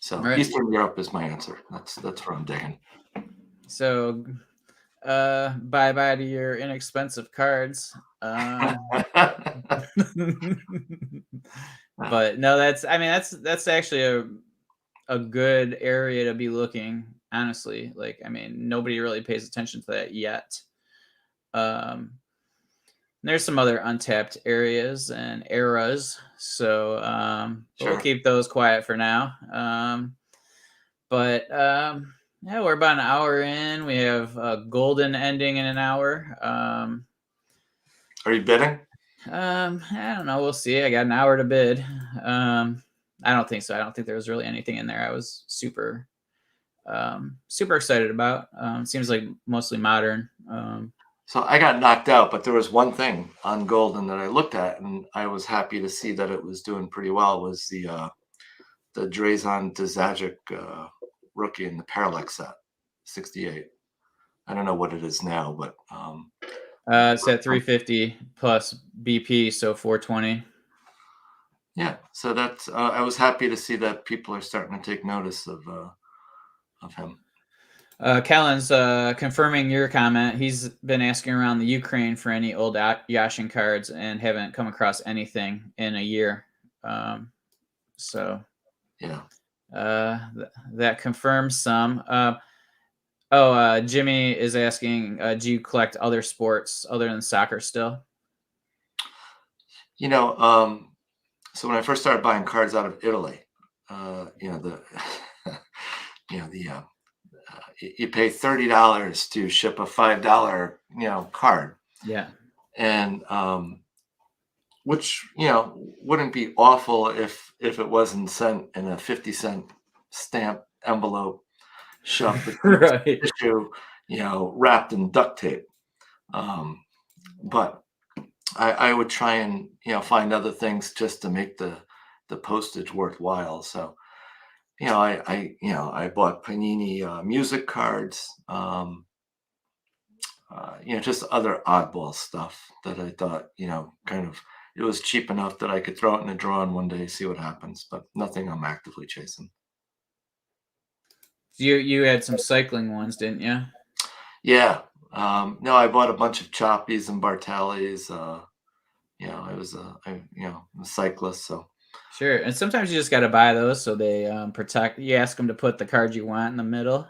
So Right. Eastern Europe is my answer. That's where I'm digging. So, bye bye to your inexpensive cards. But no, that's actually a good area to be looking, honestly. Like, I mean, nobody really pays attention to that yet. There's some other untapped areas and eras, so but we'll Sure. keep those quiet for now. But yeah, we're about an hour in. We have a golden ending in an hour. Are you bidding? I don't know. We'll see. I got an hour to bid. I don't think so. I don't think there was really anything in there I was super excited about. Seems like mostly modern. So I got knocked out, but there was one thing on Golden that I looked at, and I was happy to see that it was doing pretty well. Was the Drazen Dzajic rookie in the Parallax set, 68. I don't know what it is now, but it's at 350 plus BP, so 420. yeah. So that's I was happy to see that people are starting to take notice of him. Kellen's confirming your comment. He's been asking around the Ukraine for any old Yashin cards and haven't come across anything in a year. So Yeah. that confirms some. Jimmy is asking, do you collect other sports other than soccer still? So when I first started buying cards out of Italy, the you pay $30 to ship a $5 card. Yeah. And which wouldn't be awful if it wasn't sent in a 50-cent stamp envelope, shoved with Right. tissue, wrapped in duct tape. But I would try and find other things just to make the postage worthwhile. So I bought Panini music cards, just other oddball stuff that I thought kind of, it was cheap enough that I could throw it in a drawer and one day see what happens, but nothing I'm actively chasing. You had some cycling ones, didn't you? Yeah. No, I bought a bunch of Choppies and Bartali's. I was a cyclist, so. Sure. And sometimes you just got to buy those so they protect. You ask them to put the card you want in the middle.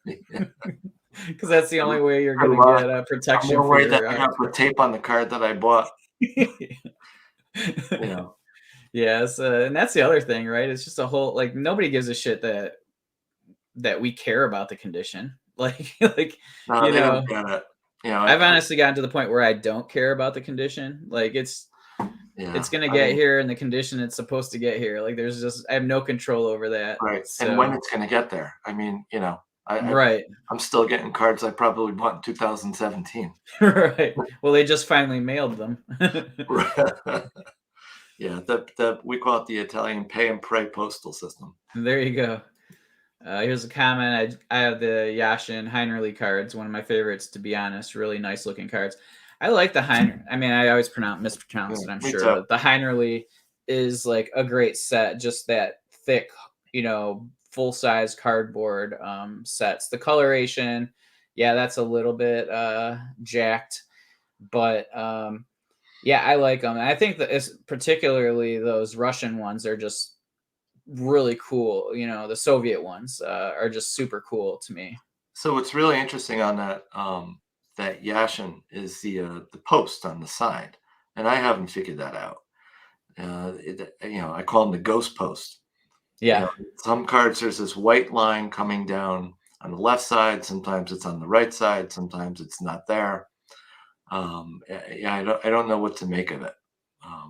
Because that's the only way you're going to get protection. I'm more worried that I got to put tape on the card that I bought. Yes, and that's the other thing, right? It's just a whole, like, nobody gives a shit that we care about the condition. Like no, they don't get it. I've honestly gotten to the point where I don't care about the condition. Like, it's going to get here in the condition it's supposed to get here. Like, I have no control over that. Right. So, and when it's going to get there. I mean, right. I'm still getting cards I probably bought in 2017. Right. Well, they just finally mailed them. Yeah, we call it the Italian pay and pray postal system. There you go. Here's a comment. I have the Yashin Heinerli cards, one of my favorites, to be honest. Really nice looking cards. I like the Heiner. I mean, I always mispronounce it, I'm sure. But the Heinerli is like a great set. Just that thick, full size cardboard sets. The coloration, yeah, that's a little bit jacked, but yeah, I like them. I think that it's particularly those Russian ones are just really cool. The Soviet ones are just super cool to me. So what's really interesting on that Yashin is the post on the side, and I haven't figured that out. I call them the ghost post. Yeah. Some cards there's this white line coming down on the left side. Sometimes it's on the right side. Sometimes it's not there. Yeah, I don't know what to make of it.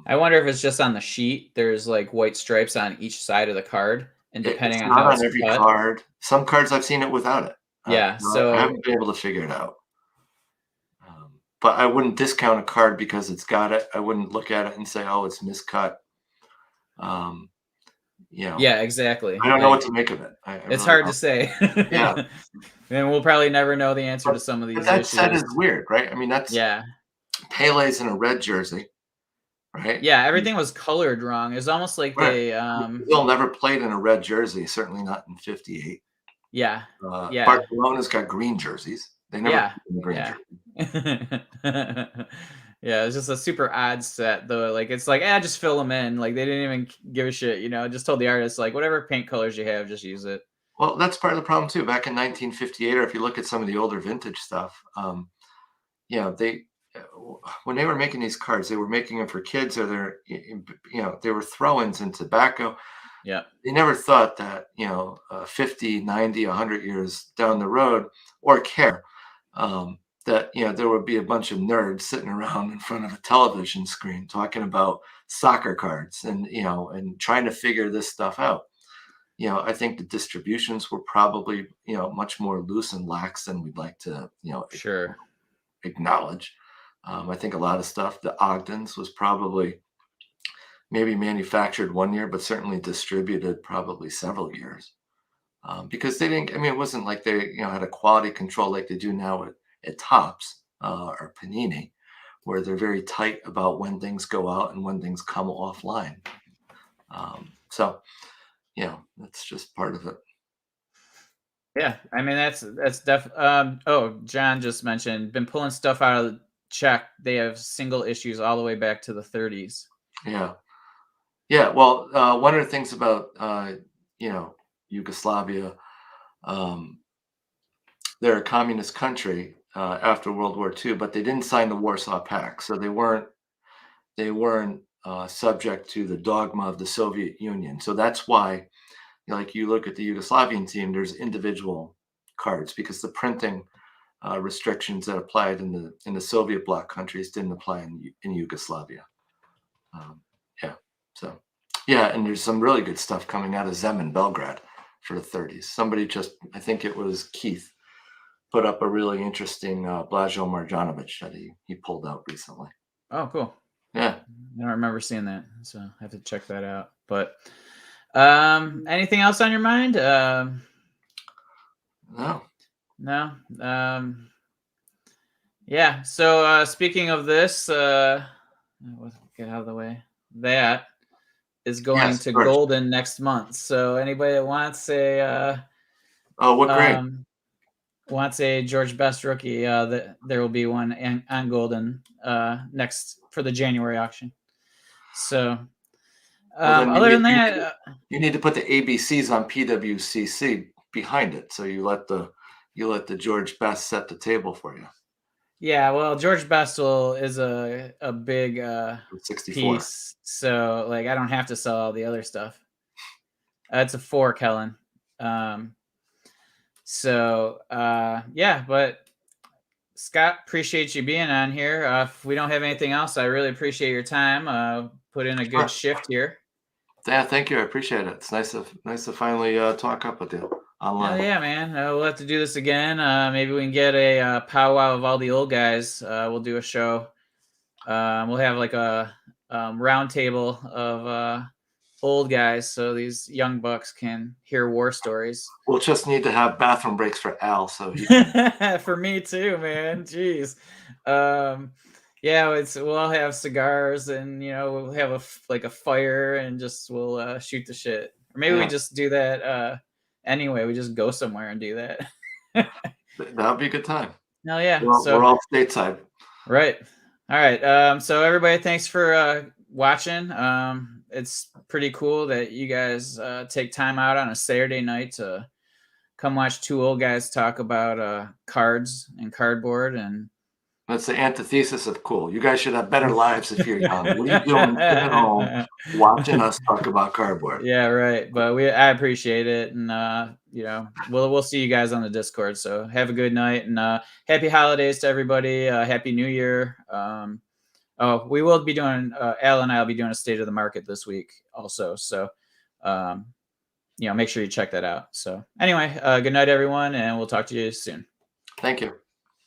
I wonder if it's just on the sheet. There's like white stripes on each side of the card, and depending It's on not how on it's every cut. card. Some cards I've seen it without it. Yeah. I So haven't been able to figure it out. But I wouldn't discount a card because it's got it. I wouldn't look at it and say, "Oh, it's miscut." Um, yeah, exactly. I don't know what Like to make of it. I it's really hard to don't. say. Yeah, And we'll probably never know the answer but to some of but these that set issues. is weird, right? I mean, that's Yeah. Pele's in a red jersey, right? Yeah, everything was colored wrong. It's almost like Right. they Brazil never played in a red jersey, certainly not in '58. yeah. Yeah. Barcelona's got green jerseys. They never Yeah. played in the green Yeah. jersey. Yeah, it's just a super odd set though. Like it's like, just fill them in. Like they didn't even give a shit, Just told the artist like whatever paint colors you have, just use it. Well, that's part of the problem too. Back in 1958, or if you look at some of the older vintage stuff, they when they were making these cards, they were making them for kids, or they were throw-ins in tobacco. Yeah. They never thought that 50, 90, 100 years down the road, or care that there would be a bunch of nerds sitting around in front of a television screen talking about soccer cards and trying to figure this stuff out. I think the distributions were probably much more loose and lax than we'd like to Sure. acknowledge. I think a lot of stuff, the Ogdens was probably maybe manufactured 1 year, but certainly distributed probably several years. Because they didn't, I mean, it wasn't like they, had a quality control like they do now at Tops or Panini, where they're very tight about when things go out and when things come offline. So, that's just part of it. Yeah, I mean that's oh, John just mentioned been pulling stuff out of Czech. They have single issues all the way back to the 30s. Yeah. Yeah. Well, one of the things about, Yugoslavia, um, they're a communist country after World War II, but they didn't sign the Warsaw Pact, so they weren't subject to the dogma of the Soviet Union. So that's why, like you look at the Yugoslavian team, there's individual cards because the printing restrictions that applied in the Soviet bloc countries didn't apply in Yugoslavia. Yeah, so yeah, and there's some really good stuff coming out of Zemun Belgrade for the 30s. Somebody I think it was Keith, put up a really interesting Blažo Marjanovic that he pulled out recently. Oh, cool. Yeah. I don't remember seeing that, so I have to check that out. But anything else on your mind? No. No. Yeah. So speaking of this, get out of the way. That is going Yes, to George. Golden next month. So anybody that wants a Oh, what grade? wants a George Best rookie, there will be one on Golden next for the January auction. So other than that, you need to put the ABCs on PWCC behind it, so you let the George Best set the table for you. yeah, well, George Bestel is a big 64 piece, so like I don't have to sell all the other stuff. It's a 4, Kellen. So yeah, but Scott, appreciate you being on here. If we don't have anything else, I really appreciate your time. Put in a good shift here. Yeah, thank you. I appreciate it. It's nice to finally talk up with you online. Oh yeah, man. We'll have to do this again. Maybe we can get a powwow of all the old guys. We'll do a show. We'll have like a round table of old guys, so these young bucks can hear war stories. We'll just need to have bathroom breaks for Al, so he for me too, man. Jeez. Yeah, we'll all have cigars, and we'll have like a fire, and just we'll shoot the shit. Or maybe we Yeah, just do that anyway. We just go somewhere and do that. that would be a good time. Hell yeah. We're So all stateside. right. All right. So everybody, thanks for watching. It's pretty cool that you guys take time out on a Saturday night to come watch two old guys talk about cards and cardboard. And That's the antithesis of cool. You guys should have better lives if you're young. What are you doing sitting at home watching us talk about cardboard? Yeah, right. But I appreciate it, and we'll see you guys on the Discord. So have a good night, and happy holidays to everybody. Happy New Year. Oh, we will be doing Al and I will be doing a state of the market this week also. So make sure you check that out. So anyway, good night everyone, and we'll talk to you soon. Thank you.